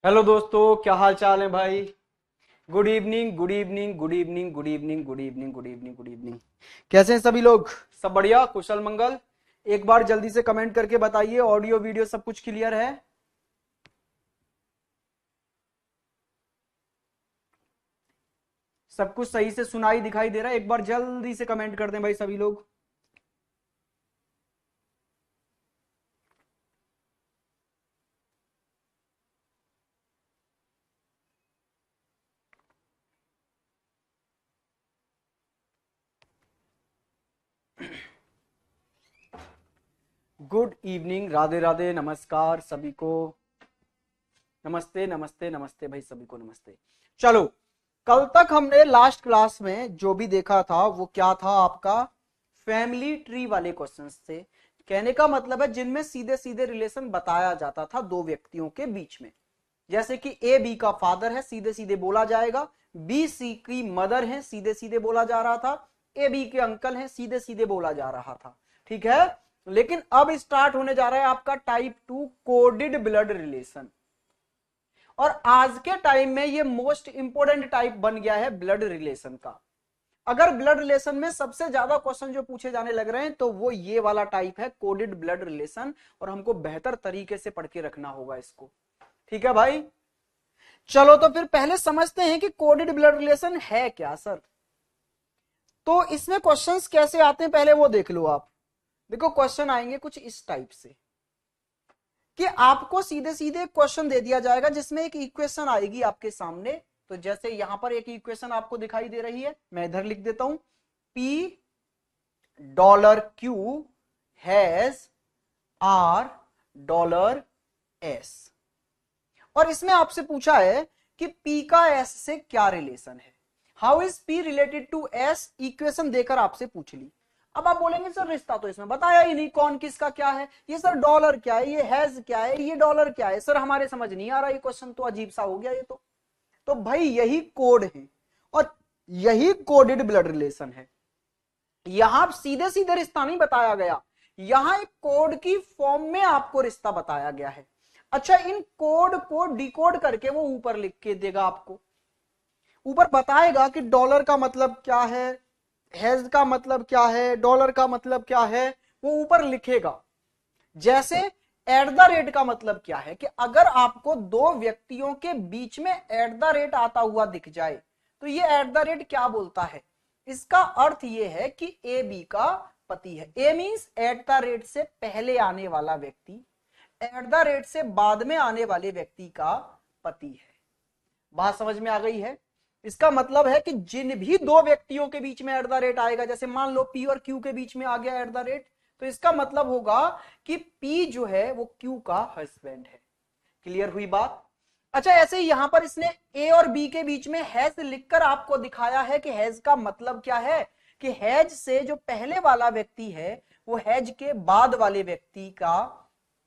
Hello दोस्तों, क्या हाल चाल है भाई। Good evening, good evening, good evening, good evening, good evening, good evening, good evening. कैसे हैं सभी लोग? सब बढ़िया, कुशल मंगल। एक बार जल्दी से कमेंट करके बताइए, ऑडियो वीडियो सब कुछ क्लियर है? सब कुछ सही से सुनाई दिखाई दे रहा है? एक बार जल्दी से कमेंट कर दें भाई सभी लोग। गुड इवनिंग, राधे राधे, नमस्कार सभी को। नमस्ते नमस्ते नमस्ते भाई, सभी को नमस्ते। चलो, कल तक हमने लास्ट क्लास में जो भी देखा था वो क्या था आपका? फैमिली ट्री वाले क्वेश्चंस थे। कहने का मतलब है जिनमें सीधे सीधे रिलेशन बताया जाता था दो व्यक्तियों के बीच में। जैसे कि ए बी का फादर है, सीधे सीधे बोला जाएगा। बी सी की मदर है, सीधे सीधे बोला जा रहा था। ए बी के अंकल हैं, सीधे सीधे बोला जा रहा था। ठीक है। लेकिन अब स्टार्ट होने जा रहा है आपका टाइप 2 कोडेड ब्लड रिलेशन। और आज के टाइम में ये मोस्ट इंपोर्टेंट टाइप बन गया है ब्लड रिलेशन का। अगर ब्लड रिलेशन में सबसे ज्यादा क्वेश्चन जो पूछे जाने लग रहे हैं तो वो ये वाला टाइप है, कोडेड ब्लड रिलेशन। और हमको बेहतर तरीके से पढ़ के रखना होगा इसको। ठीक है भाई। चलो तो फिर पहले समझते हैं कि कोडेड ब्लड रिलेशन है क्या सर। तो इसमें क्वेश्चंस कैसे आते हैं पहले वो देख लो आप। देखो, क्वेश्चन आएंगे कुछ इस टाइप से कि आपको सीधे सीधे क्वेश्चन दे दिया जाएगा जिसमें एक इक्वेशन आएगी आपके सामने। तो जैसे यहां पर एक इक्वेशन आपको दिखाई दे रही है, मैं इधर लिख देता हूं। P dollar Q has R dollar S। और इसमें आपसे पूछा है कि P का S से क्या रिलेशन है। How is P related to S, equation देकर आपसे पूछ ली। अब आप बोलेंगे सर रिश्ता तो इसमें बताया ही नहीं, कौन किसका क्या है। ये सर डॉलर क्या है, ये हैज क्या है, ये डॉलर क्या है। सर हमारे समझ नहीं आ रहा, ये क्वेश्चन तो अजीब सा हो गया ये तो भाई यही कोड है और यही कोडेड ब्लड रिलेशन है। यहां सीधे सीधे रिश्ता नहीं बताया गया, यहां एक कोड की फॉर्म में आपको रिश्ता बताया गया है। अच्छा, इन कोड को डिकोड करके वो ऊपर लिख के देगा आपको। ऊपर बताएगा कि डॉलर का मतलब क्या है, हैज का मतलब क्या है, डॉलर का मतलब क्या है, वो ऊपर लिखेगा। जैसे एट द रेट का मतलब क्या है कि अगर आपको दो व्यक्तियों के बीच में एट द रेट आता हुआ दिख जाए तो ये एट द रेट क्या बोलता है। इसका अर्थ ये है कि ए बी का पति है। ए मींस एट द रेट से पहले आने वाला व्यक्ति, एट द रेट से बाद में आने वाले व्यक्ति का पति है। बात समझ में आ गई है? इसका मतलब है कि जिन भी दो व्यक्तियों के बीच में एट द रेट आएगा, जैसे मान लो पी और क्यू के बीच में आ गया एट द रेट, तो इसका मतलब होगा कि पी जो है वो क्यू का हस्बैंड है। क्लियर हुई बात? अच्छा, ऐसे ही यहां पर इसने ए और बी के बीच में हैज लिखकर आपको दिखाया है कि हैज का मतलब क्या है कि हैज से जो पहले वाला व्यक्ति है वो हैज के बाद वाले व्यक्ति का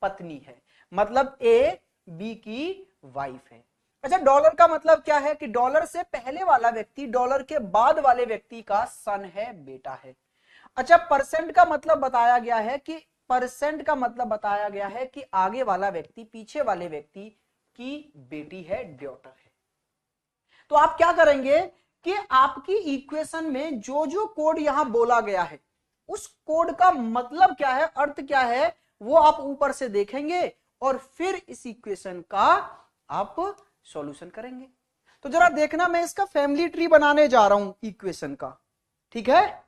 पत्नी है, मतलब ए बी की वाइफ है। अच्छा, डॉलर का मतलब क्या है कि डॉलर से पहले वाला व्यक्ति डॉलर के बाद वाले व्यक्ति का सन है, बेटा है। अच्छा, परसेंट का मतलब बताया गया है कि परसेंट का मतलब बताया गया है कि आगे वाला व्यक्ति पीछे वाले व्यक्ति की बेटी है, डॉटर है। तो आप क्या करेंगे कि आपकी इक्वेशन में जो जो कोड यहां बोला गया है उस कोड का मतलब क्या है, अर्थ क्या है, वो आप ऊपर से देखेंगे और फिर इस इक्वेशन का आप सॉल्यूशन करेंगे। तो जरा देखना, मैं इसका फैमिली ट्री बनाने जा रहा हूं इक्वेशन का। ठीक है,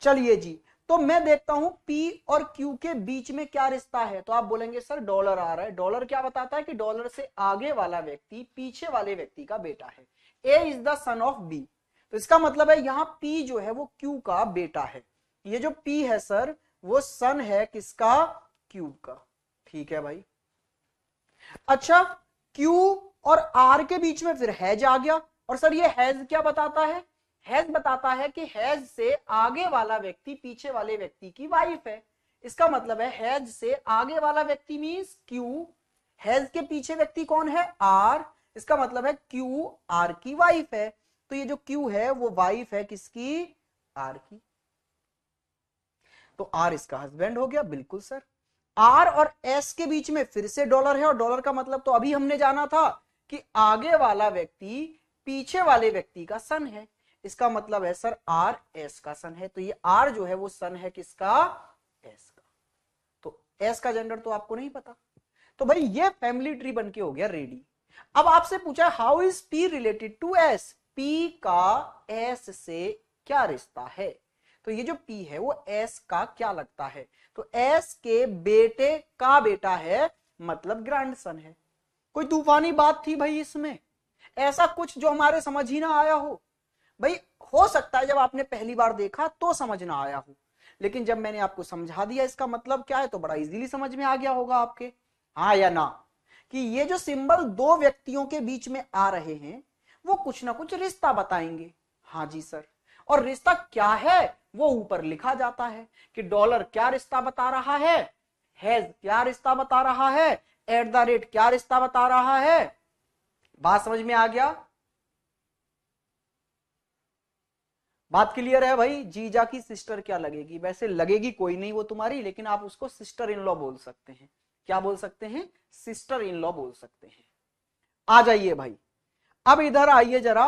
चलिए जी। तो मैं देखता हूं P और Q के बीच में क्या रिश्ता है। तो आप बोलेंगे सर डॉलर आ रहा है। डॉलर क्या बताता है कि डॉलर से आगे वाला व्यक्ति पीछे वाले व्यक्ति का बेटा है। A is the son of B। तो इसका मतलब है यहां P जो है वो Q का बेटा है। ये जो P है सर वो सन है किसका? Q का। ठीक है भाई। अच्छा, Q और R के बीच में फिर हैज आ गया। और सर ये हैज क्या बताता है? हैज बताता है कि हैज से आगे वाला व्यक्ति पीछे वाले व्यक्ति की वाइफ है। इसका मतलब है हैज से आगे वाला व्यक्ति मींस Q, हैज के पीछे व्यक्ति कौन है? R। इसका मतलब है Q R की वाइफ है। तो ये जो Q है वो वाइफ है किसकी? R की। तो R इसका हस्बैंड हो गया। बिल्कुल सर। R और S के बीच में फिर से डॉलर है और डॉलर का मतलब तो अभी हमने जाना था कि आगे वाला व्यक्ति पीछे वाले व्यक्ति का सन है। इसका मतलब है सर आर एस का सन है। तो ये आर जो है वो सन है किसका? एस का। तो एस का जेंडर तो आपको नहीं पता। तो भाई ये फैमिली ट्री बन के हो गया रेडी। अब आपसे पूछा how is P related to S, P का एस से क्या रिश्ता है? तो ये जो पी है वो एस का क्या लगता है? तो एस के बेटे का बेटा है, मतलब ग्रैंडसन है। कोई तूफानी बात थी भाई इसमें? ऐसा कुछ जो हमारे समझ ही ना आया हो? भाई हो सकता है जब आपने पहली बार देखा तो समझ ना आया हो, लेकिन जब मैंने आपको समझा दिया इसका मतलब क्या है तो बड़ा इजीली समझ में आ गया होगा आपके, हाँ या ना, कि ये जो सिंबल दो व्यक्तियों के बीच में आ रहे हैं वो कुछ ना कुछ रिश्ता बताएंगे। हाँ जी सर। और रिश्ता क्या है वो ऊपर लिखा जाता है कि डॉलर क्या रिश्ता बता रहा है, हैज क्या रिश्ता बता रहा है, एट द रेट क्या रिश्ता बता रहा है। बात समझ में आ गया? बात क्लियर है भाई? जीजा की सिस्टर क्या लगेगी? वैसे लगेगी कोई नहीं वो तुम्हारी, लेकिन आप उसको सिस्टर इन लॉ बोल सकते हैं। क्या बोल सकते हैं? सिस्टर इन लॉ बोल सकते हैं। आ जाइए भाई, अब इधर आइए जरा।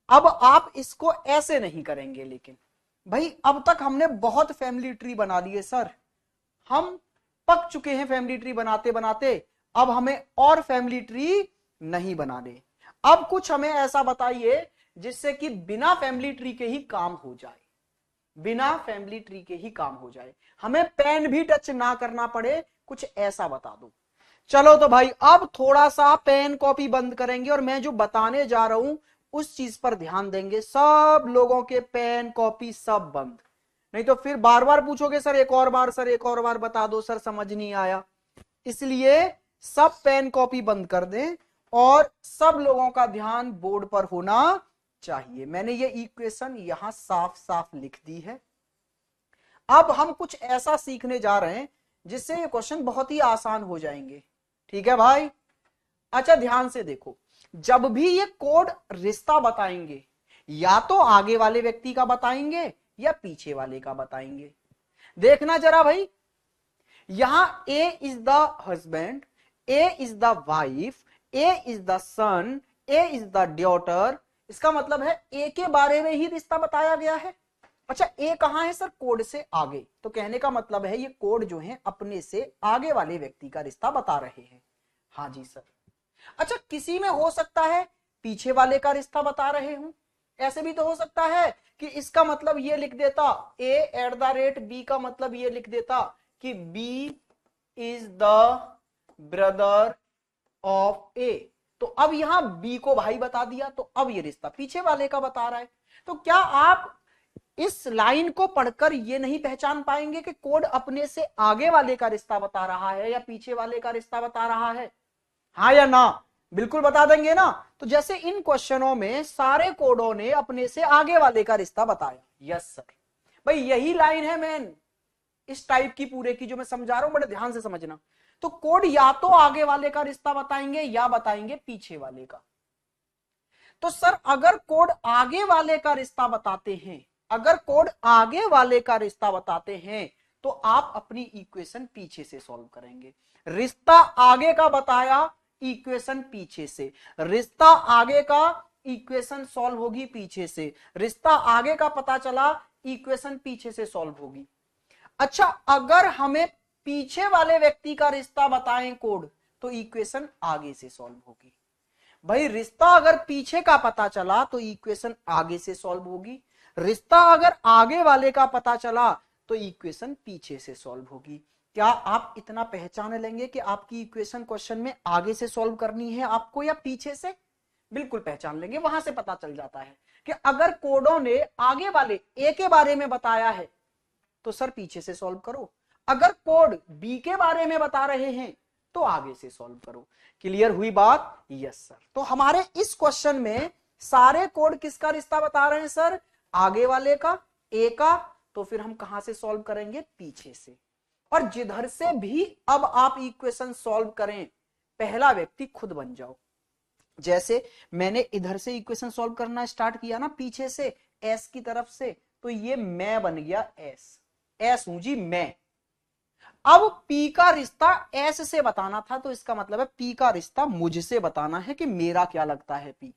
अब आप इसको ऐसे नहीं करेंगे, लेकिन भाई अब तक हमने बहुत फैमिली ट्री बना लिए सर, हम पक चुके हैं फैमिली ट्री बनाते बनाते। अब हमें और फैमिली ट्री नहीं बनाने। अब कुछ हमें ऐसा बताइए जिससे कि बिना फैमिली ट्री के ही काम हो जाए, बिना फैमिली ट्री के ही काम हो जाए, हमें पेन भी टच ना करना पड़े, कुछ ऐसा बता दो। चलो तो भाई अब थोड़ा सा पेन कॉपी बंद करेंगे और मैं जो बताने जा रहा हूं उस चीज पर ध्यान देंगे। सब लोगों के पेन कॉपी सब बंद, नहीं तो फिर बार बार पूछोगे सर एक और बार, सर एक और बार बता दो, सर समझ नहीं आया। इसलिए सब पेन कॉपी बंद कर दें और सब लोगों का ध्यान बोर्ड पर होना चाहिए। मैंने ये इक्वेशन यहां साफ साफ लिख दी है। अब हम कुछ ऐसा सीखने जा रहे हैं जिससे ये क्वेश्चन बहुत ही आसान हो जाएंगे। ठीक है भाई? अच्छा ध्यान से देखो, जब भी ये कोड रिश्ता बताएंगे या तो आगे वाले व्यक्ति का बताएंगे या पीछे वाले का बताएंगे। देखना जरा भाई, यहां A is the husband, A is the wife, A is the son, A is the daughter. इसका मतलब है ए के बारे में ही रिश्ता बताया गया है। अच्छा ए कहां है सर? कोड से आगे। तो कहने का मतलब है ये कोड जो है अपने से आगे वाले व्यक्ति का रिश्ता बता रहे हैं। हाँ जी सर। अच्छा किसी में हो सकता है पीछे वाले का रिश्ता बता रहे हूं, ऐसे भी तो हो सकता है कि इसका मतलब ये लिख देता A at the rate B का मतलब ये लिख देता कि B is the brother of A. तो अब यहां बी को भाई बता दिया, तो अब ये रिश्ता पीछे वाले का बता रहा है। तो क्या आप इस लाइन को पढ़कर ये नहीं पहचान पाएंगे कि कोड अपने से आगे वाले का रिश्ता बता रहा है या पीछे वाले का रिश्ता बता रहा है? हाँ या ना? बिल्कुल बता देंगे ना। तो जैसे इन क्वेश्चनों में सारे कोडों ने अपने से आगे वाले का रिश्ता बताया। Yes sir. भाई यही लाइन है मैन इस टाइप की पूरे की जो मैं समझा रहा हूं, बड़े ध्यान से समझना। तो कोड या तो आगे वाले का रिश्ता बताएंगे या बताएंगे पीछे वाले का। तो सर अगर कोड आगे वाले का रिश्ता बताते हैं, अगर कोड आगे वाले का रिश्ता बताते हैं तो आप अपनी इक्वेशन पीछे से सॉल्व करेंगे। रिश्ता आगे का बताया, इक्वेशन पीछे से। रिश्ता आगे का, इक्वेशन सॉल्व होगी पीछे से। रिश्ता आगे का पता चला, इक्वेशन पीछे से सॉल्व होगी। अच्छा अगर हमें पीछे वाले व्यक्ति का रिश्ता बताएं कोड, तो इक्वेशन आगे से सॉल्व होगी। भाई रिश्ता अगर पीछे का पता चला तो इक्वेशन आगे से सॉल्व होगी, रिश्ता अगर आगे वाले का पता चला तो इक्वेशन पीछे से सॉल्व होगी। क्या आप इतना पहचान लेंगे कि आपकी इक्वेशन क्वेश्चन में आगे से सॉल्व करनी है आपको या पीछे से? बिल्कुल पहचान लेंगे। वहां से पता चल जाता है कि अगर कोडों ने आगे वाले ए के बारे में बताया है तो सर पीछे से सॉल्व करो, अगर कोड बी के बारे में बता रहे हैं तो आगे से सॉल्व करो। क्लियर हुई बात? Yes sir. तो हमारे इस क्वेश्चन में सारे कोड किसका रिश्ता बता रहे हैं सर? आगे वाले का, ए का। तो फिर हम कहां से सॉल्व करेंगे? पीछे से। और जिधर से भी अब आप इक्वेशन सॉल्व करें पहला व्यक्ति खुद बन जाओ। जैसे मैंने इधर से इक्वेशन सॉल्व करना स्टार्ट किया ना पीछे से एस की तरफ से, तो ये मैं बन गया एस, एस हूं जी मैं। अब P का रिश्ता S से बताना था, तो इसका मतलब है P का रिश्ता मुझसे बताना है कि मेरा क्या लगता है P।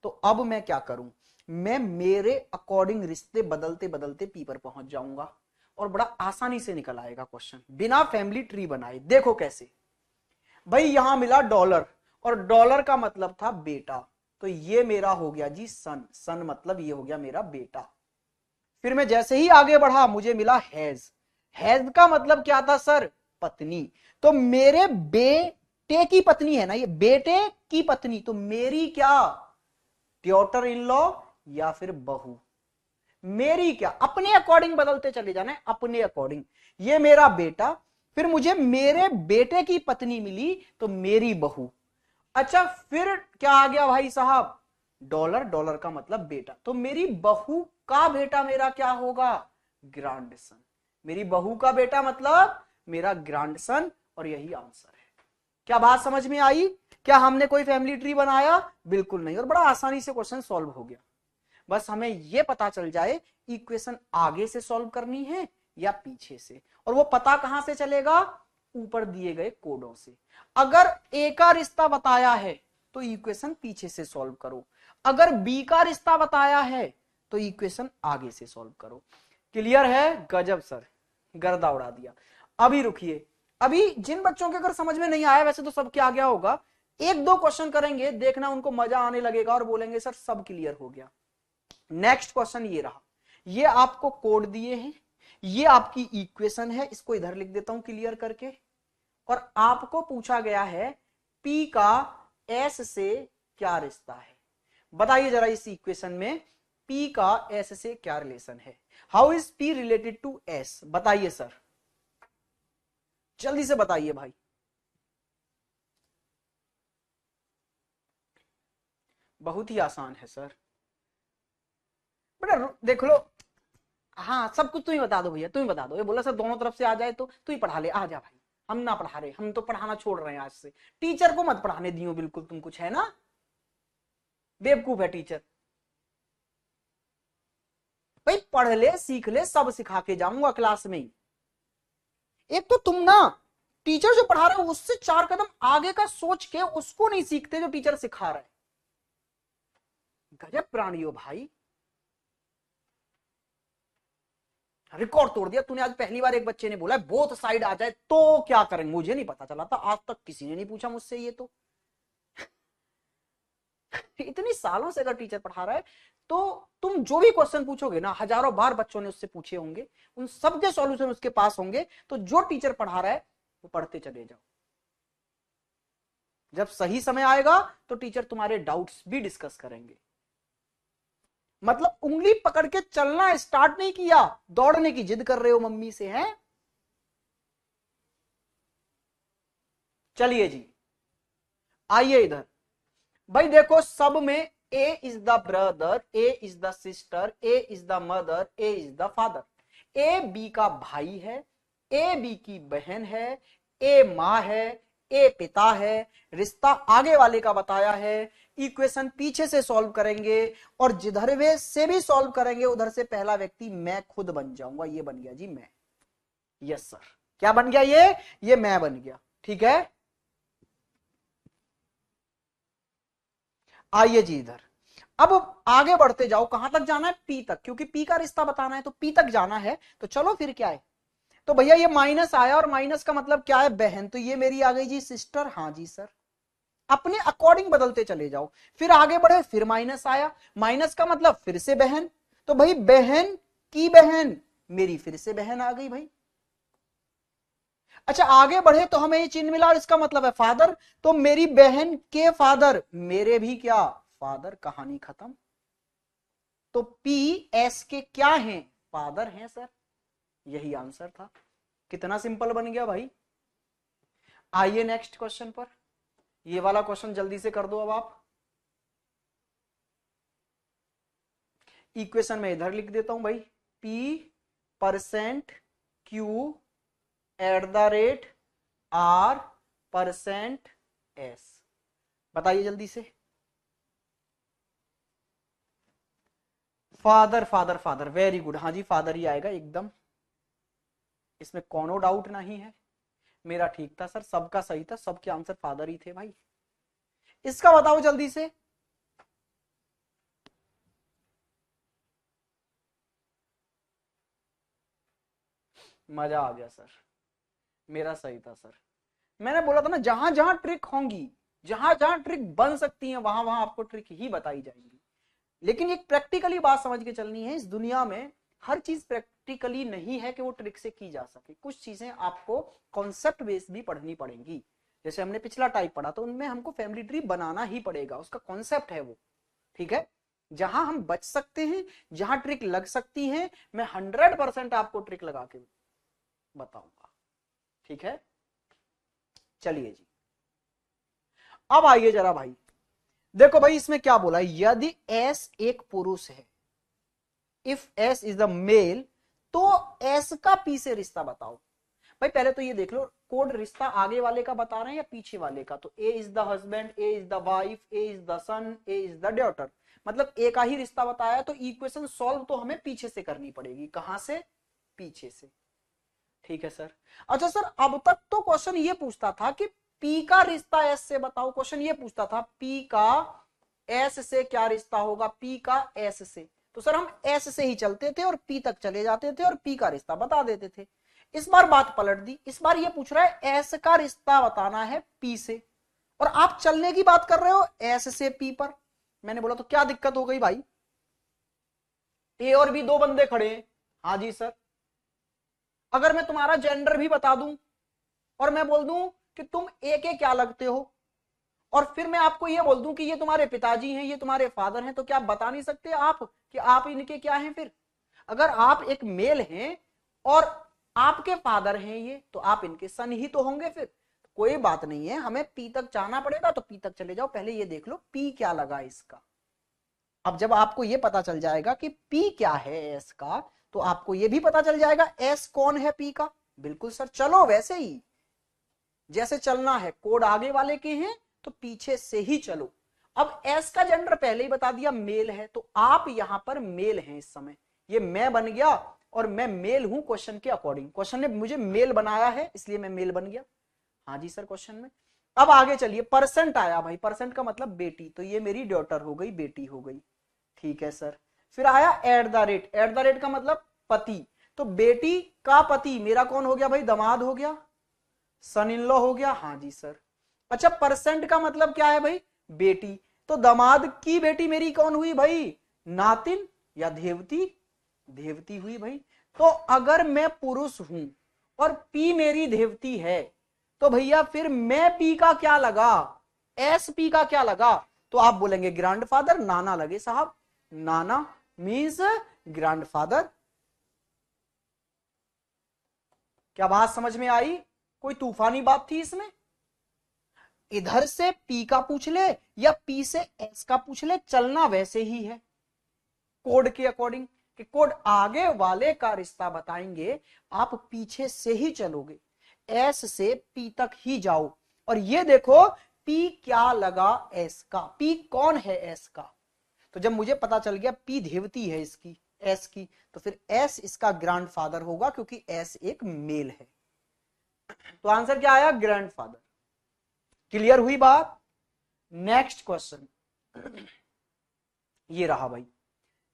तो अब मैं क्या करूं, मैं मेरे अकॉर्डिंग रिश्ते बदलते बदलते P पर पहुंच जाऊंगा और बड़ा आसानी से निकल आएगा क्वेश्चन बिना फैमिली ट्री बनाए। देखो कैसे भाई, यहां मिला डॉलर और डॉलर का मतलब था बेटा, तो ये मेरा हो गया जी सन, सन मतलब ये हो गया मेरा बेटा। फिर मैं जैसे ही आगे बढ़ा मुझे मिला हैज, हैज का मतलब क्या था सर, पत्नी। तो मेरे बेटे की पत्नी है ना ये, बेटे की पत्नी, तो मेरी क्या, डॉटर इन लॉ या फिर बहू। मेरी क्या, अपने अकॉर्डिंग बदलते चले जाना है, अपने अकॉर्डिंग। ये मेरा बेटा, फिर मुझे मेरे बेटे की पत्नी मिली तो मेरी बहू। अच्छा फिर क्या आ गया भाई साहब, डॉलर, डॉलर का मतलब बेटा, तो मेरी बहू का बेटा मेरा क्या होगा, ग्रैंडसन। मेरी बहू का बेटा मतलब मेरा ग्रैंडसन, और यही आंसर है। क्या बात समझ में आई? क्या हमने कोई फैमिली ट्री बनाया? बिल्कुल नहीं, और बड़ा आसानी से क्वेश्चन सॉल्व हो गया। बस हमें यह पता चल जाए इक्वेशन आगे से सॉल्व करनी है या पीछे से, और वो पता कहां से चलेगा, ऊपर दिए गए कोडों से। अगर ए का रिश्ता बताया है तो इक्वेशन पीछे से सॉल्व करो, अगर बी का रिश्ता बताया है तो इक्वेशन आगे से सॉल्व करो। क्लियर है? गजब सर, गर्दा उड़ा दिया। अभी रुकिए, अभी जिन बच्चों के अगर समझ में नहीं आया, वैसे तो सबके आ गया होगा, एक दो क्वेश्चन करेंगे, देखना उनको मजा आने लगेगा और बोलेंगे सर सब क्लियर हो गया। नेक्स्ट क्वेश्चन ये रहा, ये आपको कोड दिए हैं, ये आपकी इक्वेशन है, इसको इधर लिख देता हूं क्लियर करके, और आपको पूछा गया है P का S से क्या रिश्ता है। बताइए जरा इस इक्वेशन में P का S से क्या रिलेशन है, how is P related to S, बताइए सर, जल्दी से बताइए भाई। बहुत ही आसान है सर, बेटा देख लो, हाँ सब कुछ तुम ही बता दो भैया, तुम ही बता दो। ये बोला सर दोनों तरफ से आ जाए तो तू ही पढ़ा ले, आ जा भाई। हम ना पढ़ा रहे, हम तो पढ़ाना छोड़ रहे हैं आज से, टीचर को मत पढ़ाने दियो बिल्कुल, तुम कुछ है ना, बेवकूफ है टीचर। भाई पढ़ ले सीख ले, सब सिखा के जाऊंगा क्लास में ही। एक तो तुम ना, टीचर जो पढ़ा रहा है उससे 4 कदम आगे का सोच के उसको नहीं सीखते जो टीचर सिखा रहा है। गजब प्राणी हो भाई, रिकॉर्ड तोड़ दिया तूने। आज पहली बार एक बच्चे ने बोला बोथ साइड आ जाए तो क्या करेंगे, मुझे नहीं पता चला था, आज तक किसी ने नहीं पूछा मुझसे ये तो। इतनी सालों से अगर टीचर पढ़ा रहा है तो तुम जो भी क्वेश्चन पूछोगे ना, हजारों बार बच्चों ने उससे पूछे होंगे, उन सबके सॉल्यूशन उसके पास होंगे, तो जो टीचर पढ़ा रहा है वो पढ़ते चले जाओ। जब सही समय आएगा तो टीचर तुम्हारे डाउट्स भी डिस्कस करेंगे। मतलब उंगली पकड़ के चलना स्टार्ट नहीं किया, दौड़ने की जिद कर रहे हो मम्मी से, हैं? चलिए जी, आइए इधर। भाई देखो सब में A is the brother, A is the sister, A is the mother, A is the father. A B का भाई है, ए बी की बहन है, ए माँ है, ए पिता है। रिश्ता आगे वाले का बताया है, इक्वेशन पीछे से सॉल्व करेंगे, और जिधर वे से भी सॉल्व करेंगे उधर से पहला व्यक्ति मैं खुद बन जाऊंगा। ये बन गया जी मैं, यस सर। क्या बन गया ये मैं बन गया, ठीक है। आइए जी इधर, अब आगे बढ़ते जाओ, कहां तक जाना है, पी तक, क्योंकि पी का रिश्ता बताना है तो पी तक जाना है। तो चलो फिर क्या है, तो भैया ये माइनस आया, और माइनस का मतलब क्या है, बहन, तो ये मेरी आ गई जी सिस्टर। हाँ जी सर, अपने अकॉर्डिंग बदलते चले जाओ। फिर आगे बढ़े, फिर माइनस आया, माइनस का मतलब फिर से बहन, तो भाई बहन की बहन मेरी फिर से बहन आ गई भाई। अच्छा आगे बढ़े तो हमें ये चिन्ह मिला, और इसका मतलब है फादर, तो मेरी बहन के फादर मेरे भी क्या, फादर। कहानी खत्म। तो पी एस के क्या हैं, फादर हैं सर, यही आंसर था। कितना सिंपल बन गया भाई। आइए नेक्स्ट क्वेश्चन पर, ये वाला क्वेश्चन जल्दी से कर दो अब आप। इक्वेशन में इधर लिख देता हूं भाई, P percent Q eight the rate R percent S। बताइए जल्दी से। Father father father, very good, हाँ जी फादर ही आएगा एकदम, इसमें कोनो डाउट नहीं है। मेरा ठीक था सर, सबका सही था, सबके आंसर फादर ही थे भाई। इसका बताओ जल्दी से। मजा आ गया सर, मेरा सही था सर। मैंने बोला था ना, जहां जहां ट्रिक होंगी, जहां जहां ट्रिक बन सकती है, वहां वहां आपको ट्रिक ही बताई जाएंगी। लेकिन एक प्रैक्टिकली बात समझ के चलनी है, इस दुनिया में हर चीज प्रैक्टिकली नहीं है कि वो ट्रिक से की जा सके। कुछ चीजें आपको कॉन्सेप्ट बेस भी पढ़नी पड़ेंगी। जैसे हमने पिछला टाइप पढ़ा, तो उनमें हमको फैमिली ट्री बनाना ही पड़ेगा, उसका कॉन्सेप्ट है वो। ठीक है, जहां हम बच सकते हैं, जहां ट्रिक लग सकती है, मैं 100% आपको ट्रिक लगा के बताऊंगा। ठीक है, चलिए जी, अब आइए जरा भाई, देखो भाई इसमें क्या बोला, यदि एस एक पुरुष है, if S is the male, तो एस का पी से रिश्ता बताओ। भाई पहले तो ये देख लो, कोड रिश्ता आगे वाले का बता रहे हैं या पीछे वाले का। तो A is the husband, A is the wife, A is the son, A is the daughter, मतलब ए का ही रिश्ता बताया। तो इक्वेशन सॉल्व तो हमें पीछे से करनी पड़ेगी। कहां से? पीछे से। ठीक है सर। अच्छा सर, अब तक तो क्वेश्चन ये पूछता था कि पी का रिश्ता एस से बताओ। क्वेश्चन ये पूछता था पी का एस से क्या रिश्ता होगा, पी का एस से। तो सर हम एस से ही चलते थे और पी तक चले जाते थे और पी का रिश्ता बता देते थे। इस बार बात पलट दी, इस बार ये पूछ रहा है एस का रिश्ता बताना है पी से, और आप चलने की बात कर रहे हो एस से पी पर। मैंने बोला तो क्या दिक्कत हो गई भाई, ए और बी दो बंदे खड़े हैं। हाँ जी सर, अगर मैं तुम्हारा जेंडर भी बता दूं और मैं बोल दूं कि तुम ए के क्या लगते हो, और फिर मैं आपको ये बोल दूं कि ये तुम्हारे पिताजी हैं, ये तुम्हारे फादर हैं, तो क्या आप बता नहीं सकते आप कि आप इनके क्या हैं? फिर अगर आप एक मेल हैं और आपके फादर हैं ये, तो आप इनके सन ही तो होंगे। फिर कोई बात नहीं है, हमें पी तक जाना पड़ेगा तो पी तक चले जाओ। पहले ये देख लो पी क्या लगा इसका। अब जब आपको ये पता चल जाएगा कि पी क्या है एस का, तो आपको ये भी पता चल जाएगा एस कौन है पी का। बिल्कुल सर, चलो वैसे ही जैसे चलना है, कोड आगे वाले के हैं तो पीछे से ही चलो। अब एस का जेंडर पहले ही बता दिया, मेल है, तो आप यहां पर मेल हैं इस समय। ये मैं बन गया और मैं मेल हूं क्वेश्चन के अकॉर्डिंग। क्वेश्चन ने मुझे मेल बनाया है, इसलिए मैं मेल बन गया। हाँ जी सर, क्वेश्चन में। अब आगे चलिए, परसेंट आया भाई, परसेंट का मतलब बेटी, तो ये मेरी डॉटर हो गई, बेटी हो गई। ठीक है सर। फिर आया eight the rate, eight the rate का मतलब पति, तो बेटी का पति मेरा कौन हो गया भाई? दामाद हो गया, सन इन लॉ हो गया। हाँ जी सर। अच्छा, परसेंट का मतलब क्या है भाई? बेटी, तो दामाद की बेटी मेरी कौन हुई भाई? नातिन या धेवती? धेवती हुई भाई। तो अगर मैं पुरुष हूं और पी मेरी धेवती है, तो भैया फिर मैं पी का क्या लगा? एस पी का क्या लगा? तो आप बोलेंगे ग्रैंडफादर, नाना लगे साहब। नाना मीन्स ग्रैंडफादर। क्या बात समझ में आई? कोई तूफानी बात थी इसमें? इधर से पी का पूछ ले या पी से एस का पूछ ले, चलना वैसे ही है कोड के अकॉर्डिंग, कि कोड आगे वाले का रिश्ता बताएंगे, आप पीछे से ही चलोगे, एस से पी तक ही जाओ। और ये देखो पी क्या लगा एस का, पी कौन है एस का। तो जब मुझे पता चल गया पी धेवती है इसकी, एस की, तो फिर एस इसका ग्रैंडफादर होगा, क्योंकि एस एक मेल है। तो आंसर क्या आया? ग्रैंडफादर। क्लियर हुई बात? नेक्स्ट क्वेश्चन ये रहा भाई,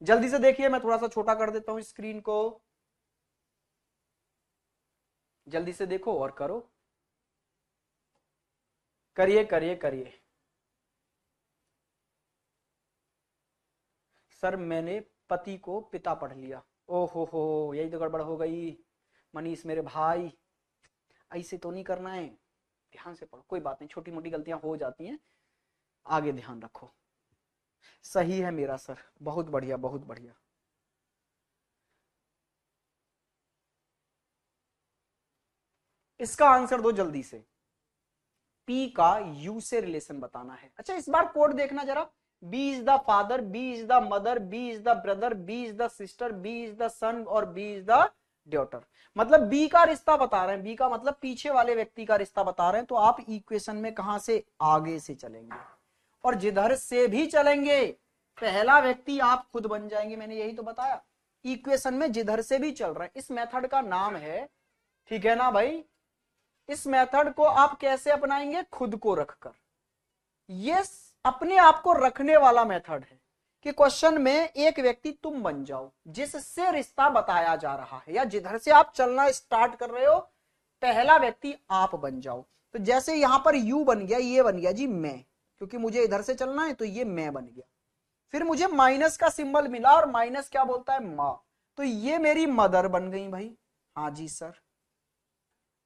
जल्दी से देखिए, मैं थोड़ा सा छोटा कर देता हूं स्क्रीन को, जल्दी से देखो और करो, करिए करिए करिए। सर मैंने पति को पिता पढ़ लिया। ओहो हो, यही तो गड़बड़ हो गई मनीष मेरे भाई, ऐसे तो नहीं करना है, ध्यान से पढ़ो। कोई बात नहीं, छोटी मोटी गलतियां हो जाती हैं, आगे ध्यान रखो। सही है मेरा सर, बहुत बढ़िया बहुत बढ़िया। इसका आंसर दो जल्दी से, पी का यू से रिलेशन बताना है। अच्छा इस बार कोड देखना जरा, B is the father, B is the mother, B is the brother, B is the sister, B is the son और बी इज द डॉटर। मतलब बी का रिश्ता बता रहे हैं, बी का मतलब पीछे वाले व्यक्ति का रिश्ता बता रहे हैं। तो आप इक्वेशन में कहां से? आगे से चलेंगे, और जिधर से भी चलेंगे पहला व्यक्ति आप खुद बन जाएंगे। मैंने यही तो बताया, इक्वेशन में जिधर से भी चल रहे हैं, इस मेथड का नाम है, ठीक है ना भाई, इस मेथड को आप कैसे अपनाएंगे? खुद को रखकर। ये अपने आप को रखने वाला मेथड है कि क्वेश्चन में एक व्यक्ति तुम बन जाओ जिससे रिश्ता बताया जा रहा है, या जिधर से आप चलना स्टार्ट कर रहे हो पहला व्यक्ति आप बन जाओ। तो जैसे यहां पर यू बन गया, ये बन गया जी मैं, क्योंकि मुझे इधर से चलना है तो ये मैं बन गया। फिर मुझे माइनस का सिंबल मिला और माइनस क्या बोलता है? माँ, तो ये मेरी मदर बन गई भाई। हाँ जी सर।